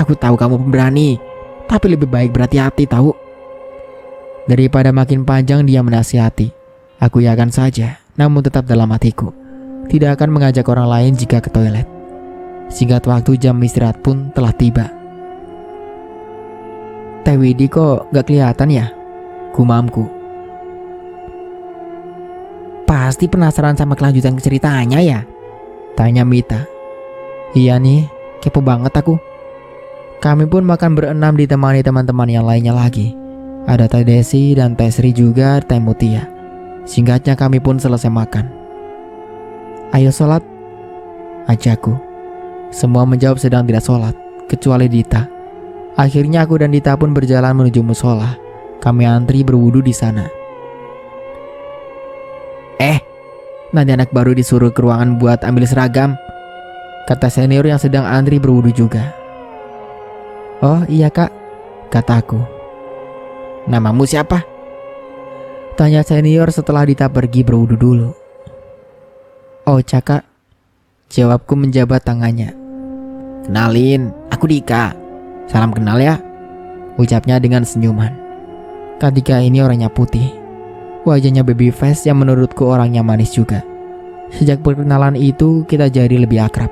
Aku tahu kamu pemberani, tapi lebih baik berhati-hati tahu. Daripada makin panjang dia menasihati, aku yakan saja, namun tetap dalam hatiku tidak akan mengajak orang lain jika ke toilet. Singkat waktu, jam istirahat pun telah tiba. Teh Widi kok gak kelihatan ya? Gumamku. Pasti penasaran sama kelanjutan ceritanya ya? Tanya Mita. Iya nih, kepo banget aku. Kami pun makan berenam ditemani teman-teman yang lainnya lagi. Ada Teh Desi dan Teh Sri juga Teh Mutia. Singkatnya kami pun selesai makan. Ayo sholat, ajakku. Semua menjawab sedang tidak sholat, kecuali Dita. Akhirnya aku dan Dita pun berjalan menuju musola. Kami antri berwudu di sana. Nanti anak baru disuruh ke ruangan buat ambil seragam, kata senior yang sedang antri berwudu juga. Oh iya kak, kataku. Namamu siapa? Tanya senior setelah Dita pergi berwudu dulu. Oh Caka, jawabku menjabat tangannya. Kenalin, aku Dika. Salam kenal ya, ucapnya dengan senyuman. Ketika ini orangnya putih, wajahnya baby face yang menurutku orangnya manis juga. Sejak perkenalan itu kita jadi lebih akrab.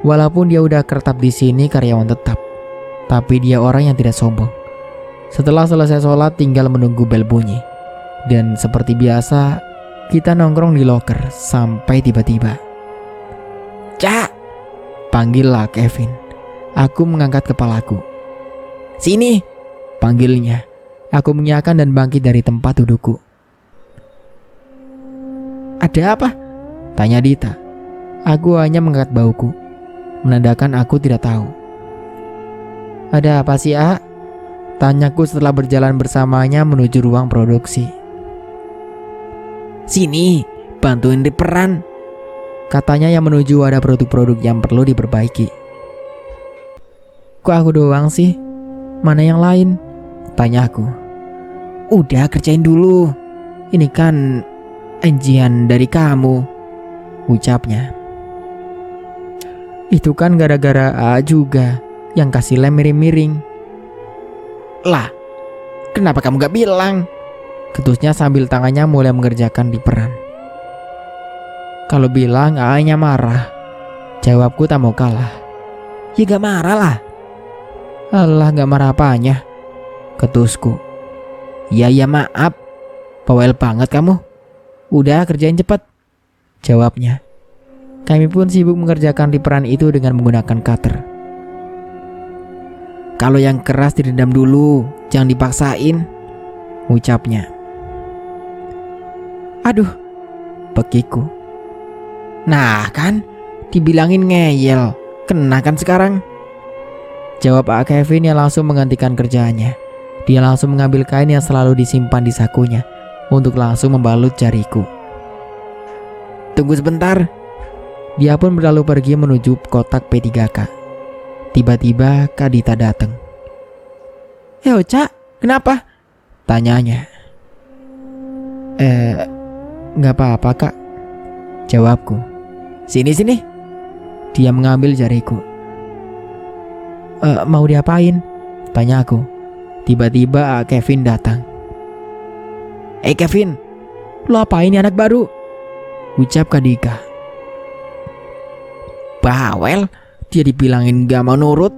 Walaupun dia udah kertap di sini karyawan tetap, tapi dia orang yang tidak sombong. Setelah selesai sholat tinggal menunggu bel bunyi. Dan seperti biasa, kita nongkrong di loker sampai tiba-tiba. Cak, panggillah Kevin. Aku mengangkat kepalaku. Sini, panggilnya. Aku mengiyakan dan bangkit dari tempat dudukku. Ada apa? Tanya Dita. Aku hanya mengangkat bauku, menandakan aku tidak tahu. Ada apa sih, A? Tanyaku setelah berjalan bersamanya menuju ruang produksi. Sini, bantuin diperan, katanya yang menuju ada produk-produk yang perlu diperbaiki. Kok aku doang sih? Mana yang lain? Tanyaku. Udah kerjain dulu. Ini kan ujian dari kamu, ucapnya. Itu kan gara-gara A juga yang kasih lem miring-miring. Lah, kenapa kamu gak bilang? Ketusnya sambil tangannya mulai mengerjakan di peran. Kalau bilang A-nya marah, jawabku tak mau kalah. Ya gak marah lah. Alah, gak marah apanya, ketusku. Ya maaf, bawel banget kamu. Udah kerjain cepat, jawabnya. Kami pun sibuk mengerjakan peran itu dengan menggunakan cutter. Kalau yang keras direndam dulu, jangan dipaksain, ucapnya. Aduh, pekiku. Nah kan, dibilangin ngeyel, kena kan sekarang, jawab Kevin yang langsung menggantikan kerjaannya. Dia langsung mengambil kain yang selalu disimpan di sakunya untuk langsung membalut jariku. Tunggu sebentar. Dia pun berlalu pergi menuju kotak P3K. Tiba-tiba Kak Dita datang. Cak, kenapa? Tanyanya. Gak apa-apa kak, jawabku. Sini. Dia mengambil jariku. Mau diapain? Tanyaku. Tiba-tiba Kevin datang. Kevin, lo apain nih anak baru? Ucap Kak Dika. Bawel, dia dibilangin gak mau nurut,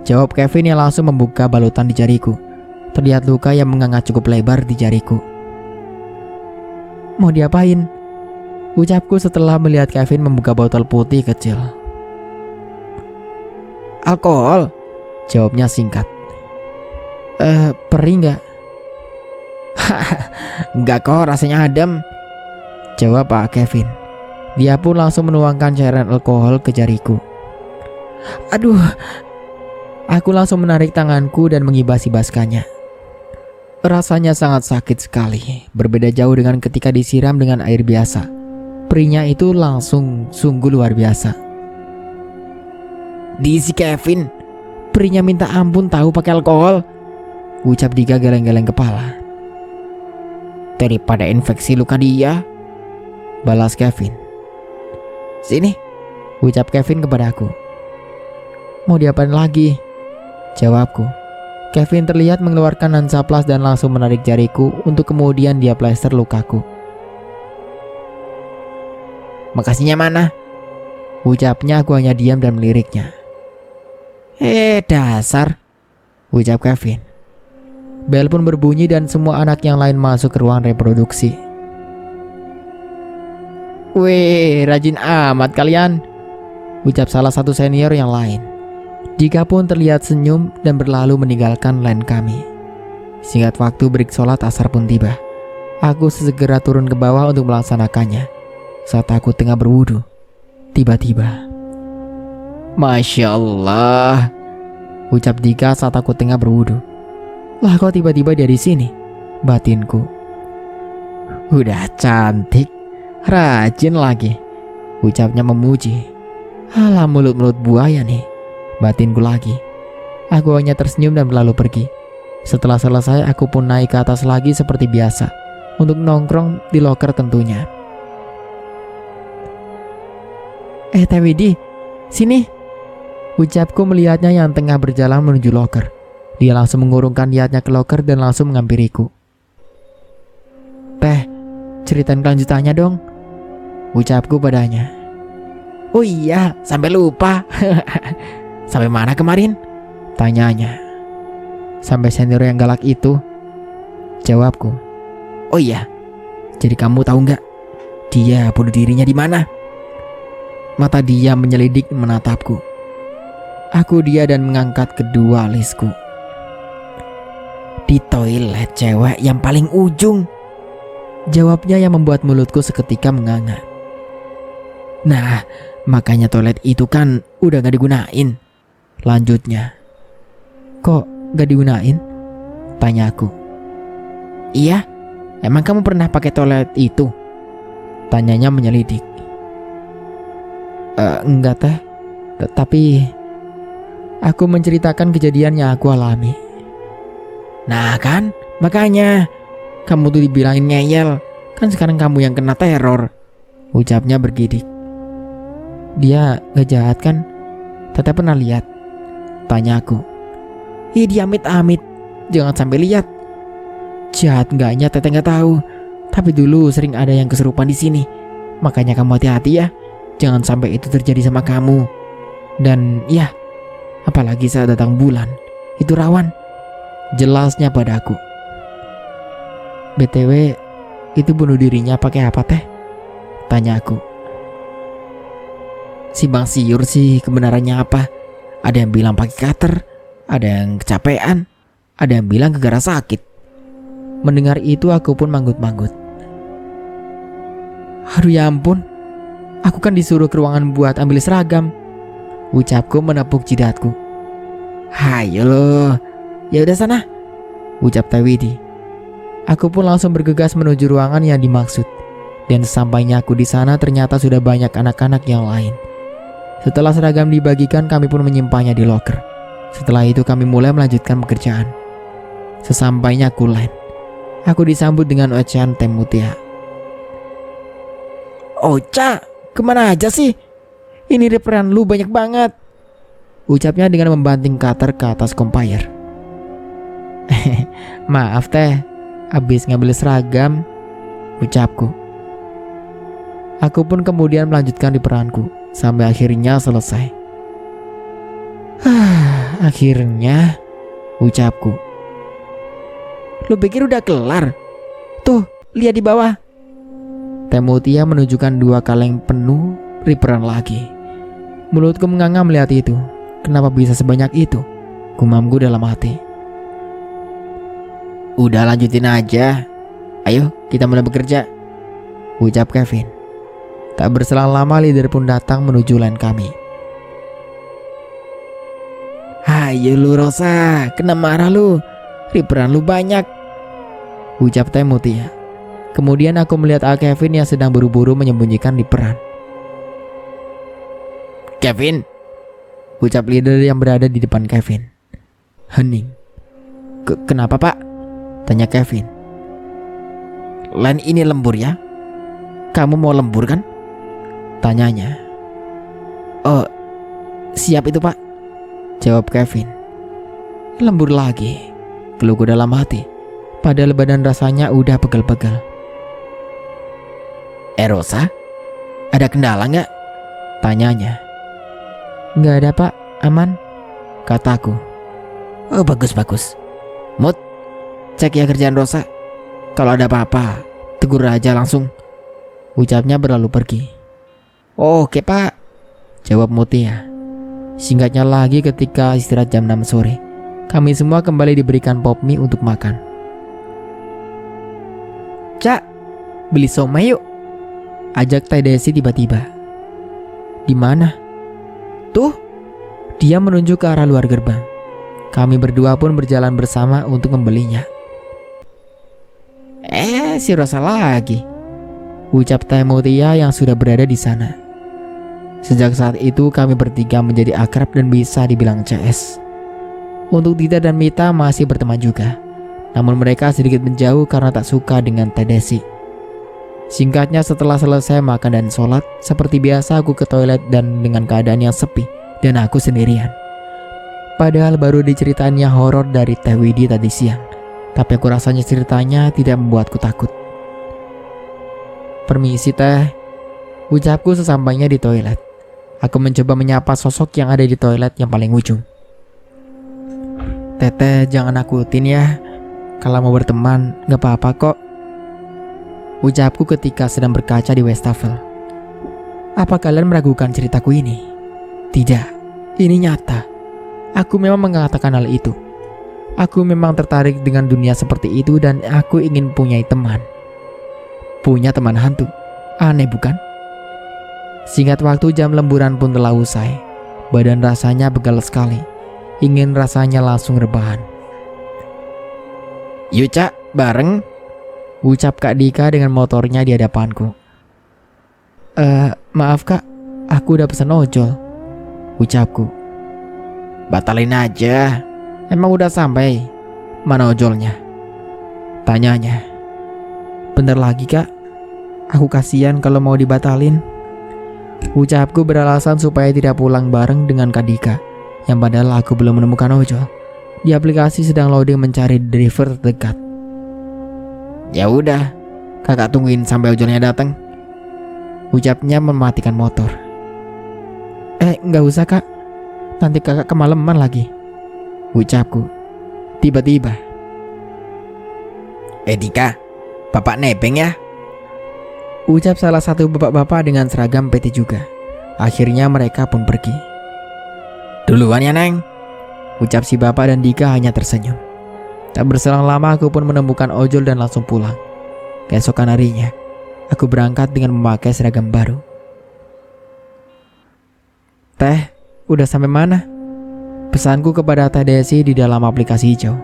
jawab Kevin yang langsung membuka balutan di jariku. Terlihat luka yang menganga cukup lebar di jariku. Mau diapain? Ucapku setelah melihat Kevin membuka botol putih kecil. Alkohol, jawabnya singkat. Perih nggak? Nggak kok, rasanya adem, jawab Pak Kevin. Dia pun langsung menuangkan cairan alkohol ke jariku. Aduh, aku langsung menarik tanganku dan mengibas-ibaskannya. Rasanya sangat sakit sekali, berbeda jauh dengan ketika disiram dengan air biasa. Perinya itu langsung sungguh luar biasa. Si Kevin, perinya minta ampun tahu pakai alkohol, ucap Dika geleng-geleng kepala. Daripada infeksi luka dia, balas Kevin. Sini, ucap Kevin kepada aku. Mau diapain lagi? Jawabku. Kevin terlihat mengeluarkan Hansaplast dan langsung menarik jariku untuk kemudian dia plester lukaku. Makasihnya mana? Ucapnya, aku hanya diam dan meliriknya. Dasar, ucap Kevin. Bel pun berbunyi dan semua anak yang lain masuk ke ruang reproduksi. Wih, rajin amat kalian, ucap salah satu senior yang lain. Dika pun terlihat senyum dan berlalu meninggalkan line kami. Singkat waktu break sholat asar pun tiba. Aku segera turun ke bawah untuk melaksanakannya. Saat aku tengah berwudu, tiba-tiba, Masya Allah, ucap Dika saat aku tengah berwudu. Lah kok tiba-tiba dia di sini? Batinku. Udah cantik, rajin lagi, ucapnya memuji. Alah, mulut-mulut buaya nih, batinku lagi. Aku hanya tersenyum dan berlalu pergi. Setelah selesai, aku pun naik ke atas lagi seperti biasa, untuk nongkrong di loker tentunya. Teh Widi, sini, ucapku melihatnya yang tengah berjalan menuju loker. Dia langsung mengurungkan niatnya ke loker dan langsung menghampiriku. Teh, ceritain kelanjutannya dong, ucapku padanya. Oh iya, sampai lupa. Sampai mana kemarin? Tanyanya. Sampai senior yang galak itu, jawabku. Oh iya, jadi kamu tahu nggak dia bunuh dirinya di mana? Mata dia menyelidik menatapku. Aku dia dan mengangkat kedua alisku. Di toilet cewek yang paling ujung, jawabnya yang membuat mulutku seketika menganga. Nah, makanya toilet itu kan udah gak digunain, lanjutnya. Kok gak digunain? Tanyaku. Iya, emang kamu pernah pakai toilet itu? Tanyanya menyelidik. Enggak teh, tapi aku menceritakan kejadian yang aku alami. Nah kan, makanya kamu tuh dibilangin ngeyel. Kan sekarang kamu yang kena teror, ucapnya bergidik. Dia gak jahat kan? Teteh pernah lihat? Tanyaku. Dia amit-amit, jangan sampai lihat. Jahat enggaknya teteh gak tahu, tapi dulu sering ada yang kesurupan di sini. Makanya kamu hati-hati ya, jangan sampai itu terjadi sama kamu. Dan ya, apalagi saat datang bulan, itu rawan. Jelasnya padaku. BTW, itu bunuh dirinya pakai apa teh? Tanyaku. Simpang siur sih kebenarannya apa. Ada yang bilang pakai cutter, ada yang kecapean, ada yang bilang gara-gara sakit. Mendengar itu aku pun manggut-manggut. Aduh ya ampun, aku kan disuruh ke ruangan buat ambil seragam, ucapku menepuk jidatku. Hayo loh, ya udah sana, ucap Tewidi. Aku pun langsung bergegas menuju ruangan yang dimaksud. Dan sesampainya aku di sana ternyata sudah banyak anak-anak yang lain. Setelah seragam dibagikan, kami pun menyimpannya di loker. Setelah itu kami mulai melanjutkan pekerjaan. Sesampainya aku line, aku disambut dengan ocehan Teh Mutia. Ocha, kemana aja sih? Ini referan lu banyak banget, ucapnya dengan membanting cutter ke atas compire. Maaf teh, habis ngambil seragam, ucapku. Aku pun kemudian melanjutkan di peranku sampai akhirnya selesai. Akhirnya, ucapku. Lu pikir udah kelar? Tuh, lihat di bawah. Teh Mutia menunjukkan 2 kaleng penuh riperan lagi. Mulutku menganga melihat itu. Kenapa bisa sebanyak itu? Gumamku dalam hati. Udah lanjutin aja. Ayo kita mulai bekerja, ucap Kevin. Tak berselang lama leader pun datang menuju line kami. Hayo lu Rosa, kena marah lu. Riperan lu banyak. ucap Teh Mutia. Kemudian aku melihat Kevin yang sedang buru-buru menyembunyikan di peran. Kevin, Ucap leader yang berada di depan Kevin. Hening. Kenapa pak? Tanya Kevin. line ini lembur ya? Kamu mau lembur kan? Tanyanya. Oh, siap itu pak, jawab Kevin. Lembur lagi, keluhku dalam hati. Padahal badan rasanya udah pegel-pegel. Rosa, ada kendala nggak? Tanyanya. Nggak ada pak, aman, kataku. Oh bagus. Mut, cek ya kerjaan Rosa. Kalau ada apa-apa, tegur aja langsung. Ucapnya berlalu pergi. Oke pak, jawab Mutia. Singkatnya lagi ketika istirahat jam 6 sore, kami semua kembali diberikan pop mie untuk makan. Cak, beli somai yuk, ajak Teh Desi tiba-tiba. Di mana? Tuh, dia menunjuk ke arah luar gerbang. Kami berdua pun berjalan bersama untuk membelinya. Si Rosa lagi, ucap Teh Mutia yang sudah berada di sana. Sejak saat itu kami bertiga menjadi akrab dan bisa dibilang CS. Untuk Dita dan Mita masih berteman juga, namun mereka sedikit menjauh karena tak suka dengan Teh Desi. Singkatnya, setelah selesai makan dan sholat, seperti biasa aku ke toilet dan dengan keadaan yang sepi dan aku sendirian. Padahal baru diceritain yang horor dari Teh Widi tadi siang, tapi aku rasanya ceritanya tidak membuatku takut. Permisi Teh, ucapku sesampainya di toilet. Aku mencoba menyapa sosok yang ada di toilet yang paling ujung. Teteh jangan nakutin ya, kalau mau berteman gak apa-apa kok, ucapku ketika sedang berkaca di wastafel. Apa kalian meragukan ceritaku ini? Tidak, ini nyata. Aku memang mengatakan hal itu. Aku memang tertarik dengan dunia seperti itu dan aku ingin punya teman. Punya teman hantu, aneh bukan? Singkat waktu jam lemburan pun telah usai. Badan rasanya pegal sekali. Ingin rasanya langsung rebahan. Yuk cak, bareng, ucap Kak Dika dengan motornya di hadapanku. Maaf kak, aku udah pesan ojol, ucapku. Batalin aja, emang udah sampai. Mana ojolnya? Tanyanya. Bentar lagi kak, aku kasihan kalau mau dibatalin, ucapku beralasan supaya tidak pulang bareng dengan Kak Dika, yang padahal aku belum menemukan ojol. Di aplikasi sedang loading mencari driver terdekat. Ya udah, kakak tungguin sampai ojolnya datang, ucapnya mematikan motor. Nggak usah kak, nanti kakak kemalaman lagi, ucapku. Tiba-tiba, Dika, bapak nebeng ya, ucap salah satu bapak-bapak dengan seragam PT juga. Akhirnya mereka pun pergi. Duluan ya neng, ucap si bapak dan Dika hanya tersenyum. Tak berselang lama aku pun menemukan ojol dan langsung pulang. Keesokan harinya, aku berangkat dengan memakai seragam baru. Teh, udah sampai mana? Pesanku kepada Teh Desi di dalam aplikasi hijau.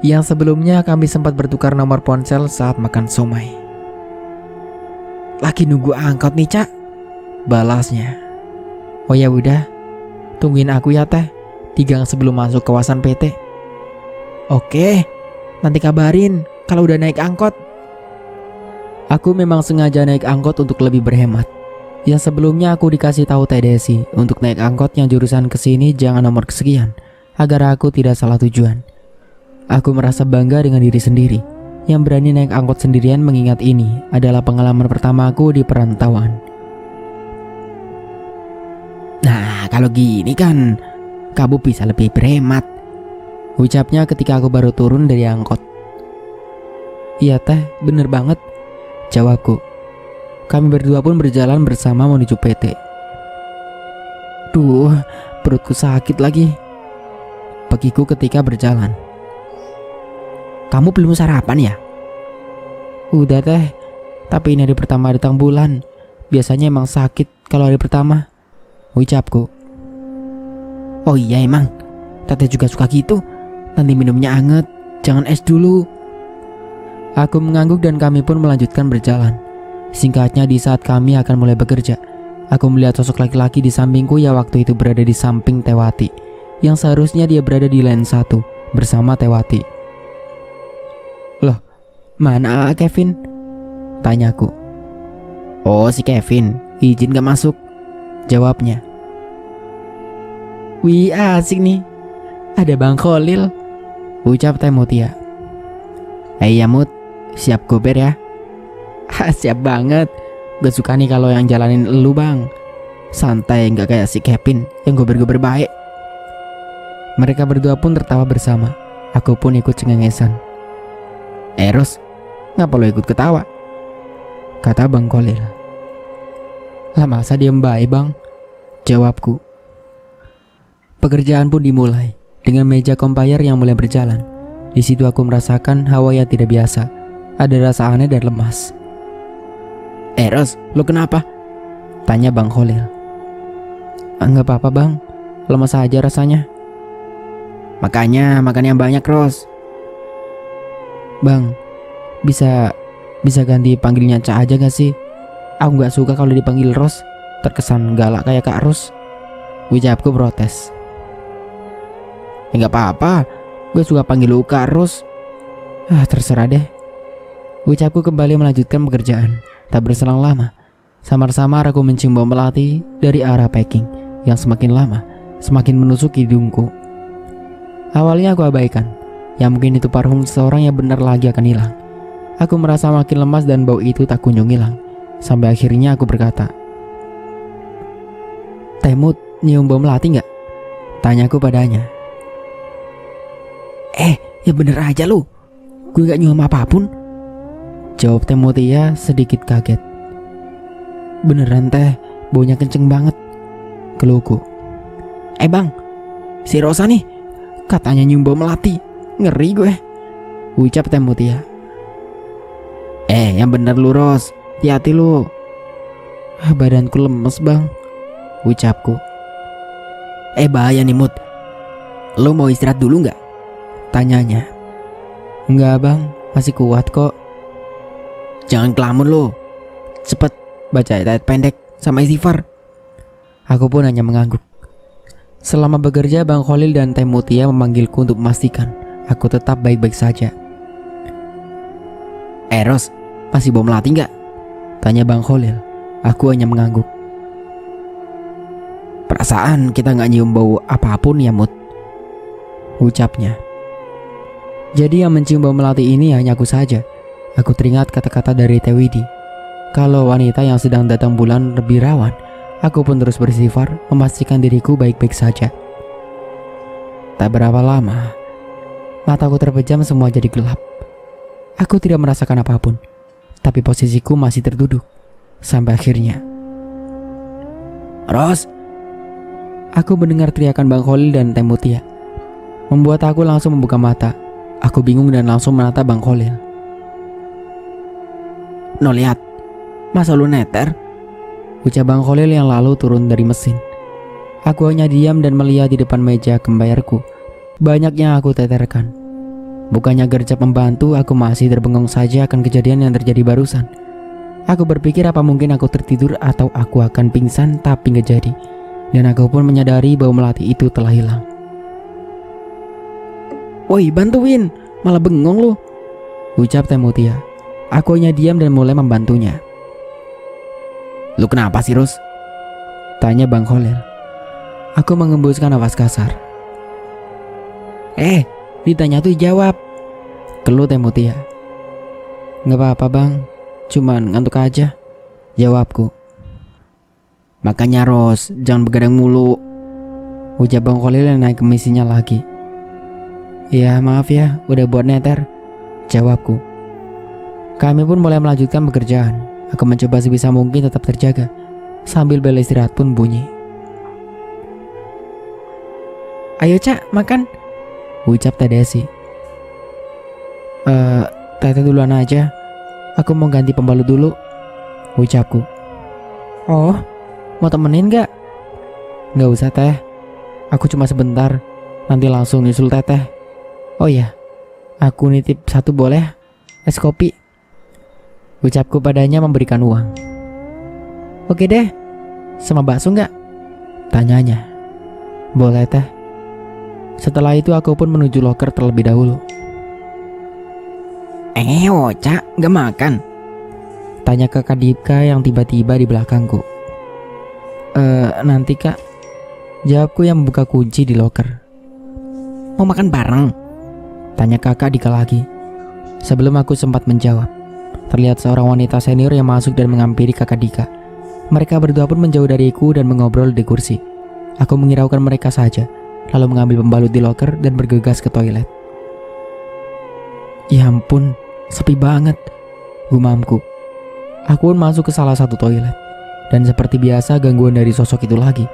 Yang sebelumnya kami sempat bertukar nomor ponsel saat makan somai. Lagi nunggu angkot nih cak, balasnya. Oh ya udah, tungguin aku ya teh, 3 gang sebelum masuk kawasan PT. Oke, nanti kabarin kalau udah naik angkot. Aku memang sengaja naik angkot untuk lebih berhemat. Yang sebelumnya aku dikasih tahu Teh Desi untuk naik angkot yang jurusan kesini jangan nomor kesekian, agar aku tidak salah tujuan. Aku merasa bangga dengan diri sendiri yang berani naik angkot sendirian, mengingat ini adalah pengalaman pertamaku di perantauan. Nah kalau gini kan kamu bisa lebih berhemat, ucapnya ketika aku baru turun dari angkot. Iya teh, bener banget, jawabku. Kami berdua pun berjalan bersama menuju PT. Duh, perutku sakit lagi, pegiku ketika berjalan. Kamu belum sarapan ya? Udah teh, tapi ini hari pertama datang bulan. Biasanya emang sakit kalau hari pertama, ucapku. Oh iya emang, Teteh juga suka gitu. Nanti minumnya anget, jangan es dulu. Aku mengangguk dan kami pun melanjutkan berjalan. Singkatnya, di saat kami akan mulai bekerja, aku melihat sosok laki-laki di sampingku yang waktu itu berada di samping Tewati, yang seharusnya dia berada di lane 1 bersama Tewati. "Loh, mana Kevin?" tanyaku. "Oh, si Kevin, izin gak masuk," jawabnya. "Wih, asik nih. Ada Bang Kholil," ucap Teh Mutia. "Ya Mut, siap gober ya." Siap banget. Gue suka nih kalau yang jalanin elu bang. Santai, gak kayak si Kevin yang gober-gober baik. Mereka berdua pun tertawa bersama. Aku pun ikut cengengesan. Ros, ngapa lo ikut ketawa?" kata Bang Kholil. "Lah masa diem baik bang?" jawabku. Pekerjaan pun dimulai dengan meja compare yang mulai berjalan. Di situ aku merasakan hawa yang tidak biasa. Ada rasa aneh dan lemas. Ros, lo kenapa?" tanya Bang Kholil. "Enggak apa-apa bang, lemas aja rasanya." "Makanya makan yang banyak, Ros." "Bang, bisa ganti panggilnya Ca aja gak sih? Aku gak suka kalau dipanggil Ros, terkesan galak kayak Kak Ros," ucapku protes. Gak apa-apa, gue suka panggil lu Kak Ros." Terserah deh," ucapku kembali melanjutkan pekerjaan. Tak berselang lama, samar-samar aku mencium bau melati dari arah packing yang semakin lama semakin menusuk hidungku. Awalnya aku abaikan, ya mungkin itu parfum seseorang yang benar lagi akan hilang. Aku merasa makin lemas dan bau itu tak kunjung hilang. Sampai akhirnya aku berkata, "Teh Mut, nyium bau melati gak?" tanyaku padanya. Ya bener aja lu, gue gak nyium apapun," jawab Teh Mutia sedikit kaget. "Beneran teh, baunya kenceng banget," keluhku. Bang, si Rosa nih katanya nyium bau melati, ngeri gue," ucap Teh Mutia. Yang bener lu Ros, hati-hati lu." "Badanku lemes bang," ucapku. Bahaya nih Mut, lu mau istirahat dulu gak?" tanyanya. "Enggak bang, masih kuat kok." "Jangan kelamun lu, cepet baca ayat pendek sama istighfar." Aku pun hanya mengangguk. Selama bekerja, Bang Kholil dan Teh Mutia memanggilku untuk memastikan aku tetap baik-baik saja. Ros, masih bau melati gak?" tanya Bang Kholil. Aku hanya mengangguk. "Perasaan kita gak nyium bau apapun ya Mut," ucapnya. Jadi yang mencium bau melati ini hanya aku saja. Aku teringat kata-kata dari Teh Widi. Kalau wanita yang sedang datang bulan lebih rawan, aku pun terus bersifar memastikan diriku baik-baik saja. Tak berapa lama, mataku terpejam, semua jadi gelap. Aku tidak merasakan apapun, tapi posisiku masih terduduk. Sampai akhirnya, "Ros!" aku mendengar teriakan Bang Kholil dan Teh Mutia. Membuat aku langsung membuka mata. Aku bingung dan langsung menatap Bang Kholil. "No lihat, masa lu neter?" ucap Bang Kholil yang lalu turun dari mesin. Aku hanya diam dan melihat di depan meja kembayarku. Banyak yang aku teterkan. Bukannya gercep membantu, aku masih terbengong saja akan kejadian yang terjadi barusan. Aku berpikir apa mungkin aku tertidur atau aku akan pingsan, tapi gak jadi. Dan aku pun menyadari bau melati itu telah hilang. "Woi, bantuin, malah bengong lu," ucap Teh Mutia. Aku hanya diam dan mulai membantunya. "Lu kenapa sih Ros?" tanya Bang Kholil. Aku mengembuskan nafas kasar. Ditanya tuh jawab," keluh Teh Mutia. "Gak apa-apa bang, cuman ngantuk aja," jawabku. "Makanya Ros, jangan begadang mulu," ucap Bang Kholil yang naik ke mesinnya lagi. "Ya maaf ya, udah buat neter," jawabku. Kami pun mulai melanjutkan pekerjaan. Aku mencoba sebisa mungkin tetap terjaga. Sambil bel istirahat pun bunyi. "Ayo Cak, makan," ucap Teh Desi. Teteh duluan aja. Aku mau ganti pembalut dulu," ucapku. "Oh, mau temenin gak?" "Gak usah Teh, aku cuma sebentar. Nanti langsung nyusul Teteh. Oh iya, aku nitip satu boleh?" es kopi. Ucapku padanya memberikan uang. Oke deh, sama bakso nggak? Tanyanya. Boleh teh. Setelah itu aku pun menuju loker terlebih dahulu. Oca, nggak makan? Tanya ke Kak Dika yang tiba-tiba di belakangku. Nanti kak. Jawabku yang membuka kunci di loker. Mau makan bareng? Tanya kakak Dika lagi. Sebelum aku sempat menjawab, terlihat seorang wanita senior yang masuk dan menghampiri kakak Dika. Mereka berdua pun menjauh dariku dan mengobrol di kursi. Aku menghiraukan mereka saja, lalu mengambil pembalut di loker dan bergegas ke toilet. Ya ampun, sepi banget, gumamku. Aku pun masuk ke salah satu toilet. Dan seperti biasa gangguan dari sosok itu lagi.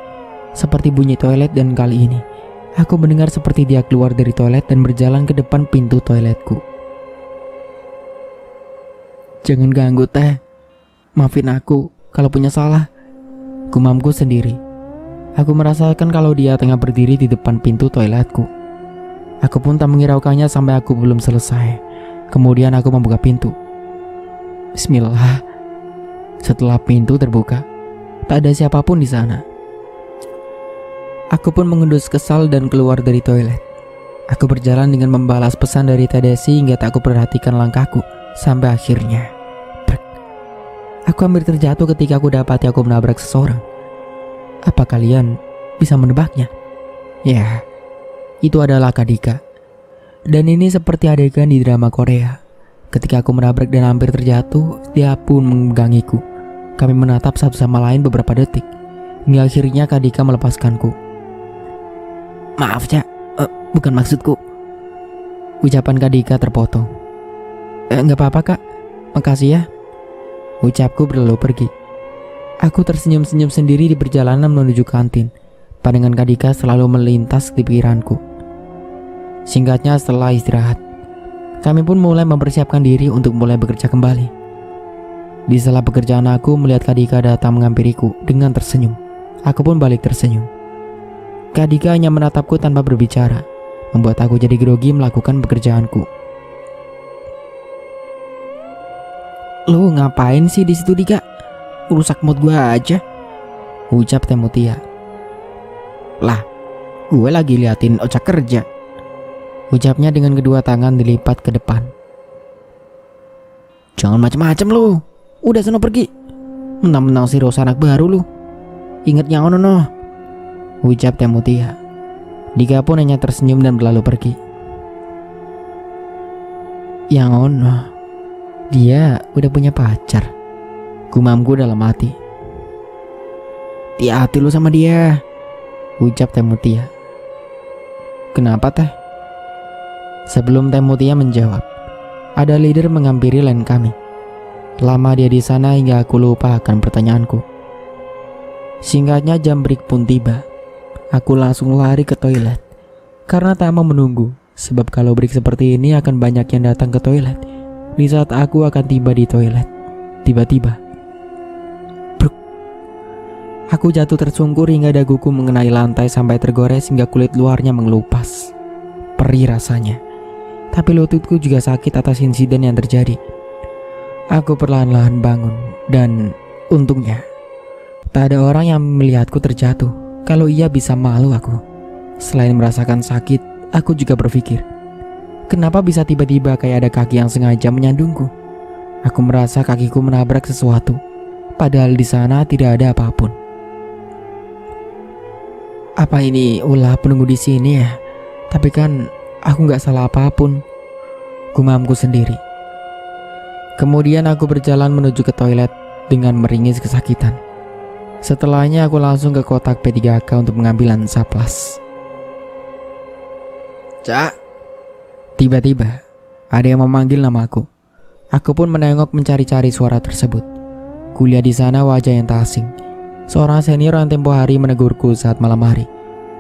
Seperti bunyi toilet, dan kali ini aku mendengar seperti dia keluar dari toilet dan berjalan ke depan pintu toiletku. Jangan ganggu teh. Maafin aku kalau punya salah, gumamku sendiri. Aku merasakan kalau dia tengah berdiri di depan pintu toiletku. Aku pun tak menghiraukannya sampai aku belum selesai. Kemudian aku membuka pintu. Bismillah. Setelah pintu terbuka, tak ada siapapun di sana. Aku pun mengendus kesal dan keluar dari toilet. Aku berjalan dengan membalas pesan dari Tedesi hingga tak aku perhatikan langkahku sampai akhirnya. Aku hampir terjatuh ketika aku dapati aku menabrak seseorang. Apa kalian bisa menebaknya? Ya, itu adalah Kak Dika. Dan ini seperti adegan di drama Korea. Ketika aku menabrak dan hampir terjatuh, dia pun memegangiku. Kami menatap satu sama lain beberapa detik, hingga akhirnya Kak Dika melepaskanku. Maaf, Cak. Bukan maksudku. Ucapan Kak Dika terpotong. Nggak apa-apa kak, makasih ya. Ucapku berlalu pergi. Aku tersenyum-senyum sendiri di perjalanan menuju kantin. Pandangan Kak Dika selalu melintas di pikiranku. Singkatnya, setelah istirahat, kami pun mulai mempersiapkan diri untuk mulai bekerja kembali. Di sela pekerjaan aku melihat Kak Dika datang menghampiriku dengan tersenyum. Aku pun balik tersenyum. Kak Dika hanya menatapku tanpa berbicara, membuat aku jadi grogi melakukan pekerjaanku. Lu ngapain sih di situ Dika? Rusak mood gua aja, ucap Temutia. Lah, gue lagi liatin Ocha kerja, ucapnya dengan kedua tangan dilipat ke depan. Jangan macem-macem lu, udah sono pergi. Mentang-mentang si Rosa anak baru lu. Ingat yang ono no, ucap Temutia. Dika pun hanya tersenyum dan berlalu pergi. Yang ono, dia udah punya pacar, gumamku dalam hati. Hati-hati lu sama dia, ucap Temutia. Kenapa teh? Sebelum Temutia menjawab, ada leader menghampiri line kami. Lama dia di sana hingga aku lupa akan pertanyaanku. Singkatnya jam break pun tiba. Aku langsung lari ke toilet karena tak mau menunggu, sebab kalau break seperti ini akan banyak yang datang ke toilet. Di saat aku akan tiba di toilet, tiba-tiba bruk, aku jatuh tersungkur hingga daguku mengenai lantai sampai tergores hingga kulit luarnya mengelupas. Perih rasanya, tapi lututku juga sakit atas insiden yang terjadi. Aku perlahan-lahan bangun dan untungnya tak ada orang yang melihatku terjatuh. Kalau ia bisa malu aku. Selain merasakan sakit, aku juga berpikir, kenapa bisa tiba-tiba kayak ada kaki yang sengaja menyandungku? Aku merasa kakiku menabrak sesuatu, padahal di sana tidak ada apapun. Apa ini ulah penunggu di sini ya? Tapi kan aku nggak salah apapun, gumamku sendiri. Kemudian aku berjalan menuju ke toilet dengan meringis kesakitan. Setelahnya aku langsung ke kotak P3K untuk mengambil Hansaplas. Cak. Tiba-tiba ada yang memanggil namaku. Aku pun menengok mencari-cari suara tersebut. Kuliah di sana wajah yang tak asing. Seorang senior yang tempo hari menegurku saat malam hari.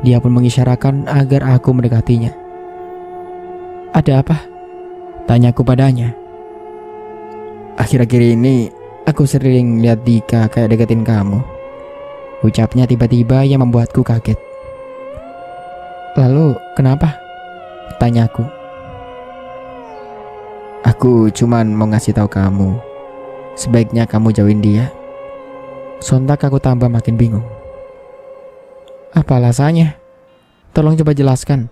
Dia pun mengisyaratkan agar aku mendekatinya. Ada apa? Tanyaku padanya. Akhir-akhir ini aku sering lihat Dika kayak deketin kamu, ucapnya tiba-tiba yang membuatku kaget. Lalu kenapa? Tanyaku. Aku Aku cuman mau ngasih tahu kamu, sebaiknya kamu jauhin dia. Sontak aku tambah makin bingung. Apa alasannya? Tolong coba jelaskan.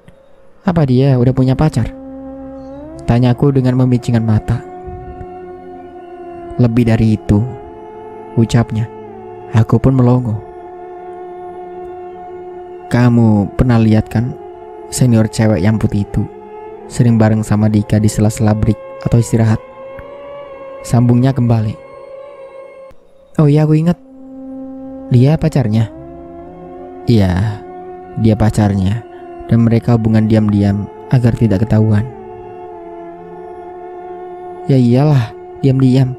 Apa dia udah punya pacar? Tanyaku dengan memicingkan mata. Lebih dari itu, ucapnya. Aku pun melongo. Kamu pernah lihat kan senior cewek yang putih itu sering bareng sama Dika di sela-sela break atau istirahat? Sambungnya kembali. Oh iya, aku ingat. Dia pacarnya? Iya, dia pacarnya. Dan mereka hubungan diam-diam agar tidak ketahuan. Ya iyalah, diam-diam.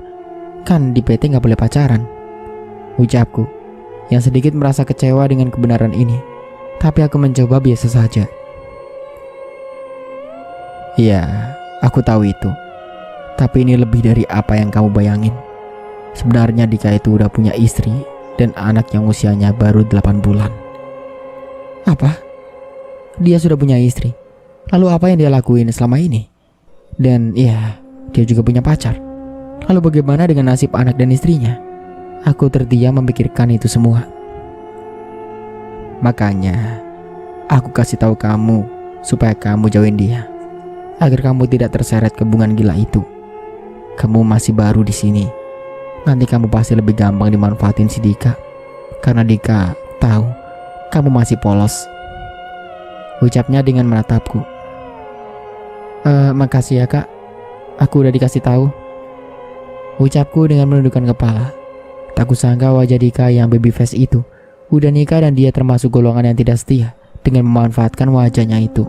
Kan di PT nggak boleh pacaran, ucapku, yang sedikit merasa kecewa dengan kebenaran ini. Tapi aku mencoba biasa saja. Iya, aku tahu itu. Tapi ini lebih dari apa yang kamu bayangin. Sebenarnya Dika itu udah punya istri dan anak yang usianya baru 8 bulan. Apa? Dia sudah punya istri? Lalu apa yang dia lakuin selama ini? Dan iya, dia juga punya pacar. Lalu bagaimana dengan nasib anak dan istrinya? Aku terdiam memikirkan itu semua. Makanya aku kasih tahu kamu supaya kamu jauhin dia, agar kamu tidak terseret ke hubungan gila itu. Kamu masih baru di sini. Nanti kamu pasti lebih gampang dimanfaatin si Dika, karena Dika tahu kamu masih polos, ucapnya dengan menatapku. Makasih ya kak, aku udah dikasih tahu, ucapku dengan menundukkan kepala. Tak kusangka wajah Dika yang baby face itu udah nikah dan dia termasuk golongan yang tidak setia dengan memanfaatkan wajahnya itu.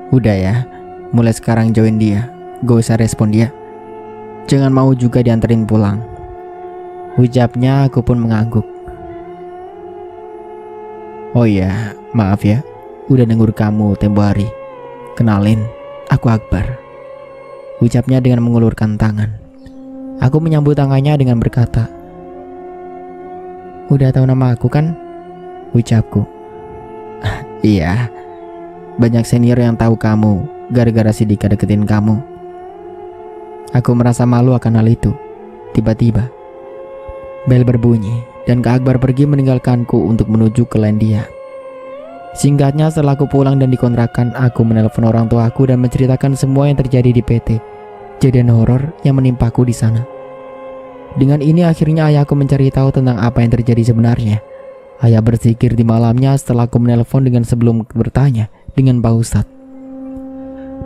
Udah ya, mulai sekarang jauhin dia, gak usah respon dia. Jangan mau juga dianterin pulang, ucapnya. Aku pun mengangguk. Oh iya, maaf ya, udah negur kamu tempo hari. Kenalin, aku Akbar, ucapnya dengan mengulurkan tangan. Aku menyambut tangannya dengan berkata, udah tahu nama aku kan? Ucapku. Iya, banyak senior yang tahu kamu gara-gara si Dika deketin kamu. Aku merasa malu akan hal itu. Tiba-tiba bel berbunyi dan Kak Akbar pergi meninggalkanku untuk menuju ke lain dia. Singkatnya, setelah aku pulang dan dikontrakan, aku menelpon orang tuaku dan menceritakan semua yang terjadi di PT, kejadian horor yang menimpaku di sana. Dengan ini akhirnya ayahku mencari tahu tentang apa yang terjadi sebenarnya. Ayah berzikir di malamnya setelah aku menelpon dengan sebelum bertanya dengan Pak Ustadz.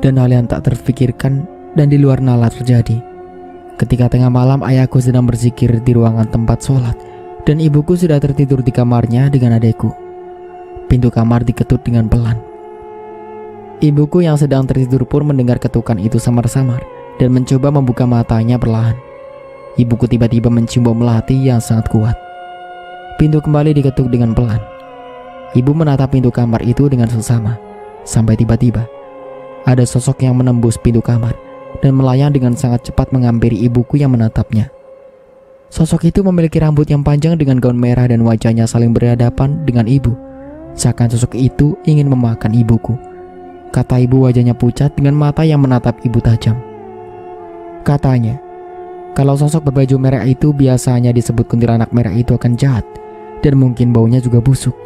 Dan hal yang tak terfikirkan dan di luar nalar terjadi. Ketika tengah malam ayahku sedang berzikir di ruangan tempat sholat dan ibuku sudah tertidur di kamarnya dengan adekku. Pintu kamar diketuk dengan pelan. Ibuku yang sedang tertidur pun mendengar ketukan itu samar-samar dan mencoba membuka matanya perlahan. Ibuku tiba-tiba mencium bau melati yang sangat kuat. Pintu kembali diketuk dengan pelan. Ibu menatap pintu kamar itu dengan seksama, sampai tiba-tiba ada sosok yang menembus pintu kamar dan melayang dengan sangat cepat menghampiri ibuku yang menatapnya. Sosok itu memiliki rambut yang panjang dengan gaun merah dan wajahnya saling berhadapan dengan ibu. Seakan sosok itu ingin memakan ibuku. Kata ibu, wajahnya pucat dengan mata yang menatap ibu tajam. Katanya, kalau sosok berbaju merah itu biasanya disebut kuntilanak merah itu akan jahat dan mungkin baunya juga busuk.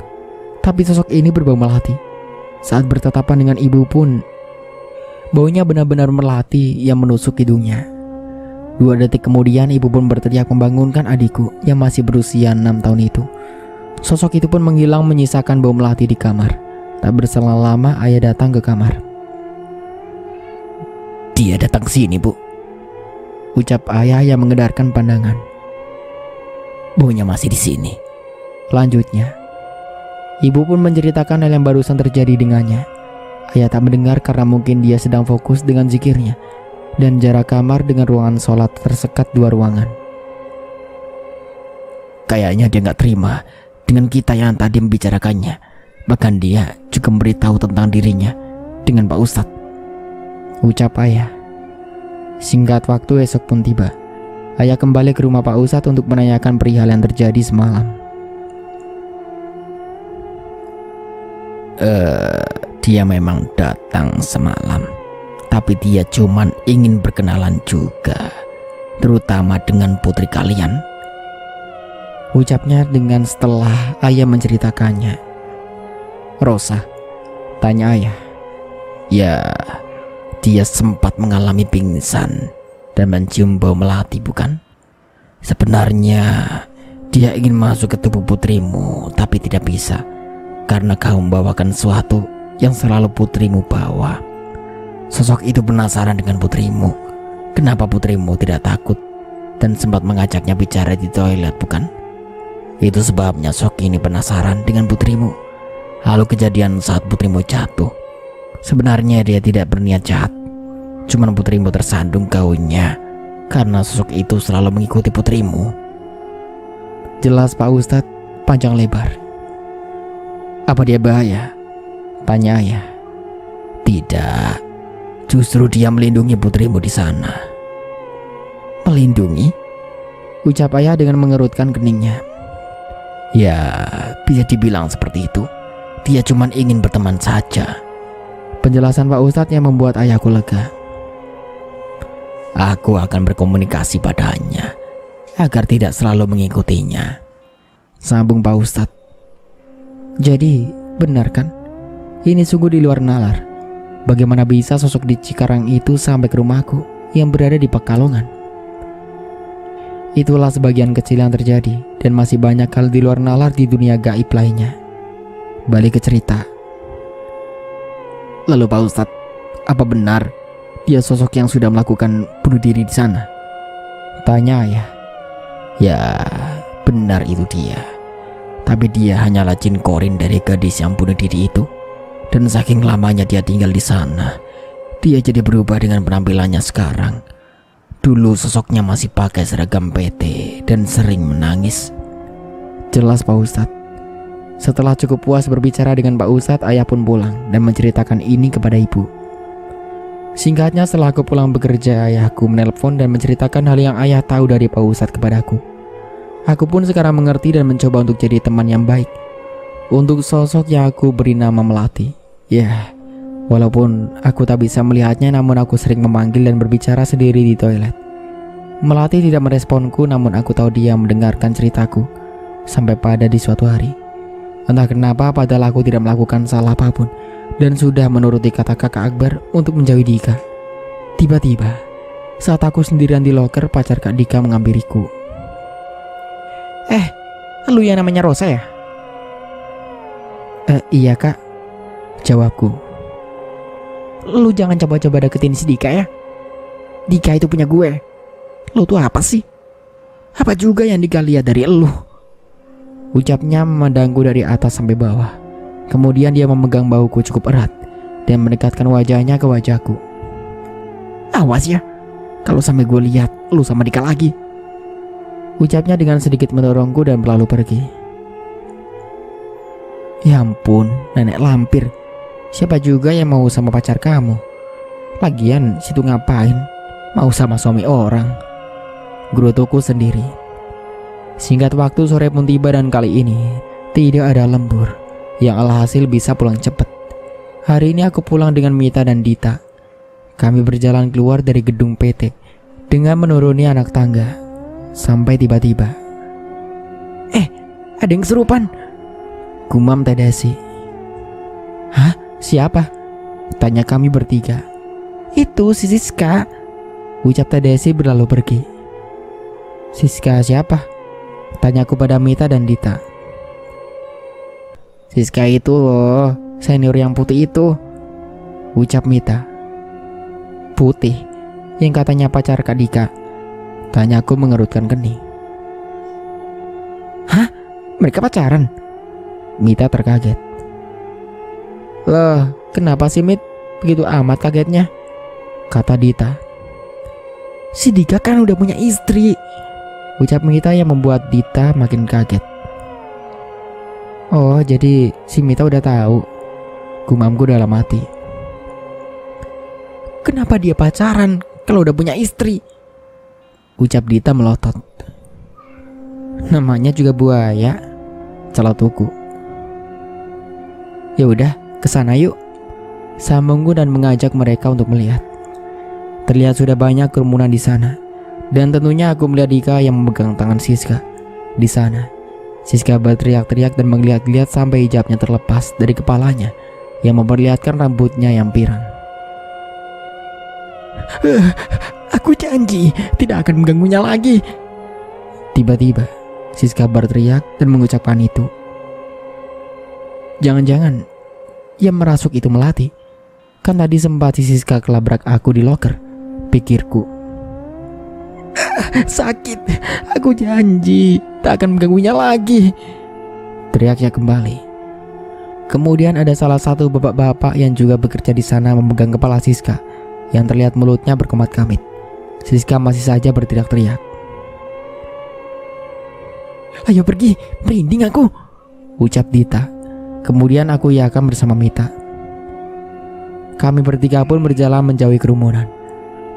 Tapi sosok ini berbau melati. Saat bertatapan dengan ibu pun, baunya benar-benar melati yang menusuk hidungnya. 2 detik kemudian ibu pun berteriak membangunkan adikku yang masih berusia 6 tahun itu. Sosok itu pun menghilang menyisakan bau melati di kamar. Tak berselang lama ayah datang ke kamar. Dia datang ke sini, Bu, ucap ayah yang mengedarkan pandangan. Baunya masih di sini, lanjutnya. Ibu pun menceritakan hal yang barusan terjadi dengannya. Ayah tak mendengar karena mungkin dia sedang fokus dengan zikirnya. Dan jarak kamar dengan ruangan sholat tersekat 2 ruangan. Kayaknya dia gak terima dengan kita yang tadi membicarakannya. Bahkan dia juga memberitahu tentang dirinya dengan Pak Ustadz, ucap ayah. Singkat waktu esok pun tiba. Ayah kembali ke rumah Pak Ustadz untuk menanyakan perihal yang terjadi semalam. Dia memang datang semalam, Tapi dia cuman ingin berkenalan juga, terutama dengan putri kalian. Ucapnya dengan setelah ayah menceritakannya. Rosa, tanya ayah. Ya, dia sempat mengalami pingsan dan mencium bau melati, bukan? Sebenarnya dia ingin masuk ke tubuh putrimu, tapi tidak bisa karena kau membawakan sesuatu yang selalu putrimu bawa. Sosok itu penasaran dengan putrimu. Kenapa putrimu tidak takut dan sempat mengajaknya bicara di toilet, bukan? Itu sebabnya sosok ini penasaran dengan putrimu. Lalu kejadian saat putrimu jatuh. Sebenarnya dia tidak berniat jahat. Cuman putrimu tersandung gaunnya karena sosok itu selalu mengikuti putrimu. Jelas Pak Ustadz, panjang lebar. Apa dia bahaya? Tanya ayah. Tidak, justru dia melindungi putrimu di sana. Melindungi? Ucap ayah dengan mengerutkan keningnya. Ya, bisa dibilang seperti itu. Dia cuma ingin berteman saja. Penjelasan Pak Ustadz yang membuat ayahku lega. Aku akan berkomunikasi padanya agar tidak selalu mengikutinya, sambung Pak Ustadz. Jadi, benar kan? Ini sungguh di luar nalar. Bagaimana bisa sosok di Cikarang itu sampai ke rumahku yang berada di Pekalongan? Itulah sebagian kecil yang terjadi, dan masih banyak hal di luar nalar di dunia gaib lainnya. Balik ke cerita. Lalu Pak Ustadz, apa benar dia sosok yang sudah melakukan bunuh diri di sana? Tanya ayah. Ya, benar itu dia. Tapi dia hanyalah jin korin dari gadis yang bunuh diri itu. Dan saking lamanya dia tinggal di sana, dia jadi berubah dengan penampilannya sekarang. Dulu sosoknya masih pakai seragam PT dan sering menangis. Jelas Pak Ustadz. Setelah cukup puas berbicara dengan Pak Ustadz, ayah pun pulang dan menceritakan ini kepada ibu. Singkatnya, setelah aku pulang bekerja, ayahku menelpon dan menceritakan hal yang ayah tahu dari Pak Ustadz kepadaku. Aku pun sekarang mengerti dan mencoba untuk jadi teman yang baik untuk sosok yang aku beri nama Melati. Ya, walaupun aku tak bisa melihatnya, namun aku sering memanggil dan berbicara sendiri di toilet. Melati tidak meresponku, namun aku tahu dia mendengarkan ceritaku. Sampai pada di suatu hari, entah kenapa padahal aku tidak melakukan salah apapun dan sudah menuruti kata kakak Akbar untuk menjauhi Dika. Tiba-tiba, saat aku sendirian di loker, pacar Kak Dika menghampiriku. Lu yang namanya Rosa ya? Iya kak, jawabku. Lu jangan coba-coba deketin si Dika ya. Dika itu punya gue. Lu tuh apa sih? Apa juga yang Dika lihat dari lu? Ucapnya memandangku dari atas sampai bawah. Kemudian dia memegang bahuku cukup erat dan mendekatkan wajahnya ke wajahku. Awas ya, kalau sampai gue lihat lu sama Dika lagi. Ucapnya dengan sedikit mendorongku dan berlalu pergi. Ya ampun, nenek lampir. Siapa juga yang mau sama pacar kamu? Lagian situ ngapain? Mau sama suami orang? Gerutuku sendiri. Singkat waktu, sore pun tiba dan kali ini tidak ada lembur, yang alhasil bisa pulang cepat. Hari ini aku pulang dengan Mita dan Dita. Kami berjalan keluar dari gedung PT dengan menuruni anak tangga. Sampai tiba-tiba, ada yang kesurupan, gumam Teh Desi. Hah? Siapa? Tanya kami bertiga. Itu si Siska, ucap Teh Desi berlalu pergi. Siska siapa? Tanyaku pada Mita dan Dita. Siska itu loh, senior yang putih itu, ucap Mita. Putih? Yang katanya pacar Kak Dika? Tanyaku mengerutkan kening. Hah? Mereka pacaran? Mita terkaget. Loh, kenapa sih Mit? Begitu amat kagetnya, kata Dita. Si Dika kan udah punya istri, ucap Mita yang membuat Dita makin kaget. Oh, jadi si Mita udah tahu, gumamku dalam hati. Kenapa dia pacaran kalau udah punya istri? Ucap Dita melotot. Namanya juga buaya, celotuku. Ya udah, kesana yuk, sambungku dan mengajak mereka untuk melihat. Terlihat sudah banyak kerumunan di sana. Dan tentunya aku melihat Dika yang memegang tangan Siska. Di sana, Siska berteriak-teriak dan menggeliat-geliat sampai hijabnya terlepas dari kepalanya yang memperlihatkan rambutnya yang pirang. Aku janji tidak akan mengganggunya lagi. Tiba-tiba, Siska berteriak dan mengucapkan itu. Jangan-jangan yang merasuk itu Melati. Kan tadi sempat si Siska kelabrak aku di loker, pikirku. Sakit, aku janji tak akan mengganggunya lagi, teriaknya kembali. Kemudian ada salah satu bapak-bapak yang juga bekerja di sana memegang kepala Siska yang terlihat mulutnya berkemat-kamit. Siska masih saja berteriak-teriak. Ayo pergi, merinding aku, ucap Dita. Kemudian aku iakan bersama Mita. Kami bertiga pun berjalan menjauhi kerumunan.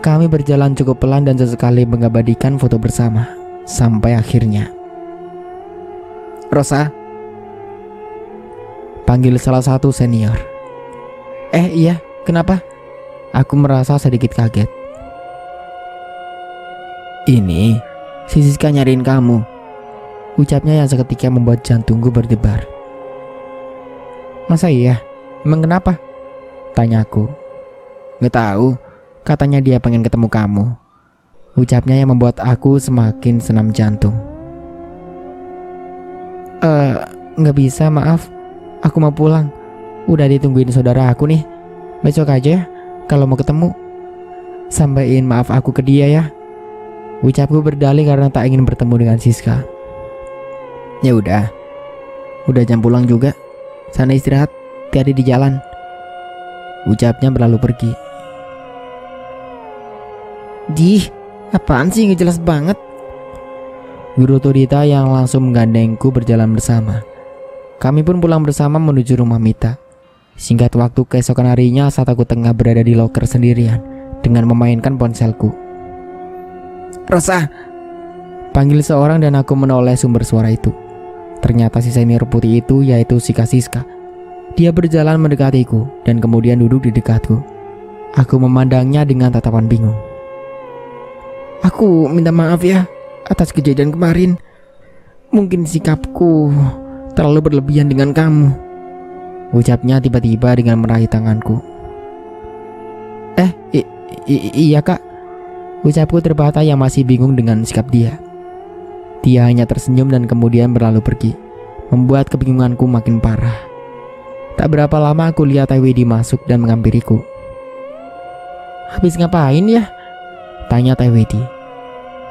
Kami berjalan cukup pelan dan sesekali mengabadikan foto bersama. Sampai akhirnya Rosa, panggil salah satu senior. Iya, kenapa? Aku merasa sedikit kaget. Ini si Siska nyariin kamu, ucapnya yang seketika membuat jantungku berdebar. Masa iya? Emang kenapa? Tanyaku. Nggak tahu, katanya dia pengen ketemu kamu, ucapnya yang membuat aku semakin senam jantung. Nggak bisa, maaf. Aku mau pulang. Udah ditungguin saudara aku nih. Besok aja ya, kalau mau ketemu. Sampaiin maaf aku ke dia ya. Ucapku berdalih karena tak ingin bertemu dengan Siska. Ya udah jam pulang juga. Sana istirahat, hati-hati di jalan, ucapnya berlalu pergi. Apaan sih, nggak jelas banget. Guru Dita yang langsung menggandengku berjalan bersama. Kami pun pulang bersama menuju rumah Mita. Singkat waktu keesokan harinya saat aku tengah berada di loker sendirian dengan memainkan ponselku. Rosa, panggil seorang dan aku menoleh sumber suara itu. Ternyata si senior putih itu yaitu si Kak Siska. Dia berjalan mendekatiku dan kemudian duduk di dekatku. Aku memandangnya dengan tatapan bingung. Aku minta maaf ya atas kejadian kemarin. Mungkin sikapku terlalu berlebihan dengan kamu, ucapnya tiba-tiba dengan meraih tanganku. Iya kak, ucapku terbata yang masih bingung dengan sikap dia. Dia hanya tersenyum dan kemudian berlalu pergi, membuat kebingunganku makin parah. Tak berapa lama aku lihat Tewedi masuk dan menghampiriku. Habis ngapain ya? Tanya Tewedi.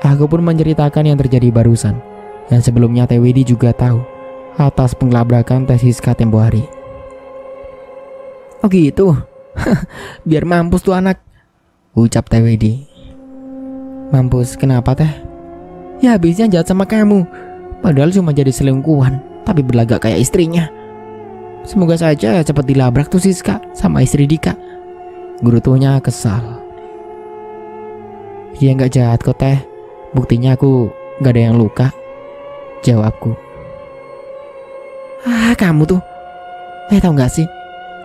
Aku pun menceritakan yang terjadi barusan, yang sebelumnya Tewedi juga tahu atas pengelabrakan Siska tempo hari. Oh gitu, biar mampus tuh anak, ucap Tewedi. Mampus kenapa teh? Ya habisnya jahat sama kamu, padahal cuma jadi selingkuhan, tapi berlagak kayak istrinya. Semoga saja cepat dilabrak tuh Siska sama istri Dika. Guru tuanya kesal. Dia nggak jahat kok teh, buktinya aku nggak ada yang luka, jawabku. Kamu tuh, tahu nggak sih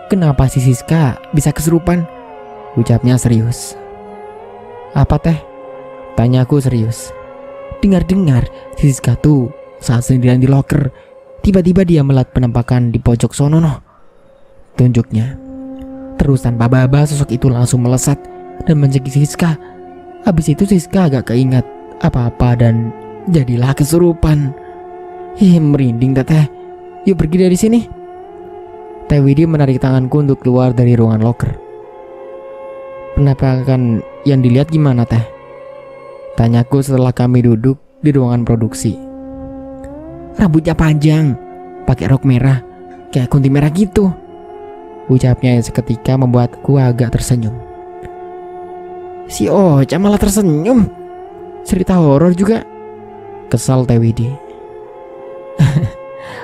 kenapa si Siska bisa kesurupan? Ucapnya serius. Apa teh? Tanyaku serius. Dengar-dengar si Siska tuh saat sendirian di loker, tiba-tiba dia melihat penampakan di pojok sono noh, tunjuknya. Terus tanpa baba sosok itu langsung melesat dan mencekik Siska. Habis itu Siska agak keingat apa-apa dan jadilah kesurupan. Merinding teteh. Yuk pergi dari sini. Tewedi menarik tanganku untuk keluar dari ruangan loker. Penampakan yang dilihat gimana teh? Tanyaku setelah kami duduk di ruangan produksi. Rambutnya panjang, pakai rok merah, kayak kunti merah gitu, ucapnya yang seketika membuatku agak tersenyum. Si Ocha malah tersenyum. Cerita horor juga, kesal Tewedi.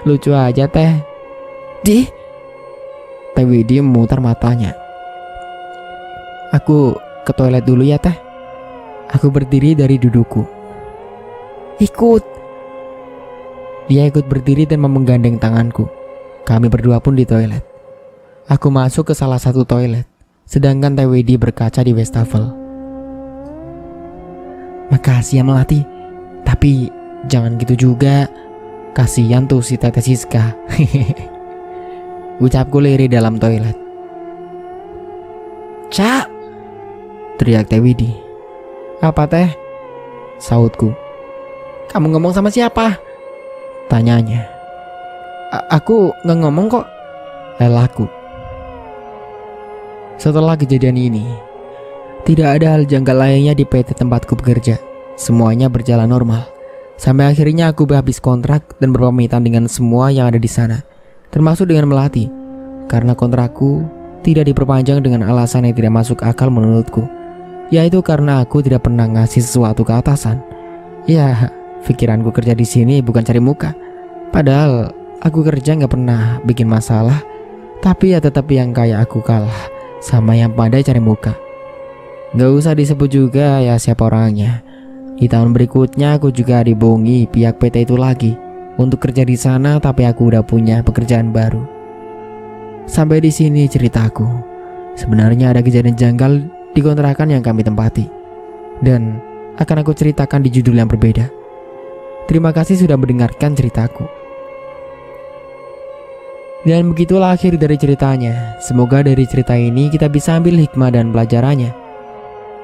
Lucu aja teh. Tewedi memutar matanya. Aku ke toilet dulu ya teh. Aku berdiri dari dudukku. Ikut. Dia ikut berdiri dan menggandeng tanganku. Kami berdua pun di toilet. Aku masuk ke salah satu toilet, sedangkan Tewedi berkaca di wastafel. Makasih ya Melati. Tapi jangan gitu juga. Kasihan tuh si Tete Siska. Ucapku lirih dalam toilet. Cak! Teriak Teh Widi. Apa teh? Sautku. Kamu ngomong sama siapa? Tanyanya. Aku nggak ngomong kok. Lelaku. Setelah kejadian ini, tidak ada hal janggal lainnya di PT tempatku bekerja. Semuanya berjalan normal. Sampai akhirnya aku habis kontrak dan berpamitan dengan semua yang ada di sana, termasuk dengan Melati, karena kontrakku tidak diperpanjang dengan alasan yang tidak masuk akal menurutku, yaitu karena aku tidak pernah ngasih sesuatu ke atasan. Ya, pikiranku kerja di sini bukan cari muka. Padahal aku kerja nggak pernah bikin masalah, tapi ya tetap yang kayak aku kalah sama yang pandai cari muka. Gak usah disebut juga ya siapa orangnya. Di tahun berikutnya aku juga dibohongi pihak PT itu lagi untuk kerja di sana, tapi aku udah punya pekerjaan baru. Sampai di sini ceritaku. Sebenarnya ada kejadian janggal di kontrakan yang kami tempati, dan akan aku ceritakan di judul yang berbeda. Terima kasih sudah mendengarkan ceritaku. Dan begitulah akhir dari ceritanya. Semoga dari cerita ini kita bisa ambil hikmah dan pelajarannya.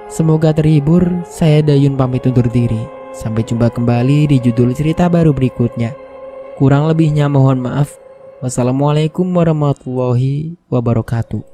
Semoga terhibur. Saya Dayun pamit undur diri. Sampai jumpa kembali di judul cerita baru berikutnya. Kurang lebihnya mohon maaf. Wassalamualaikum warahmatullahi wabarakatuh.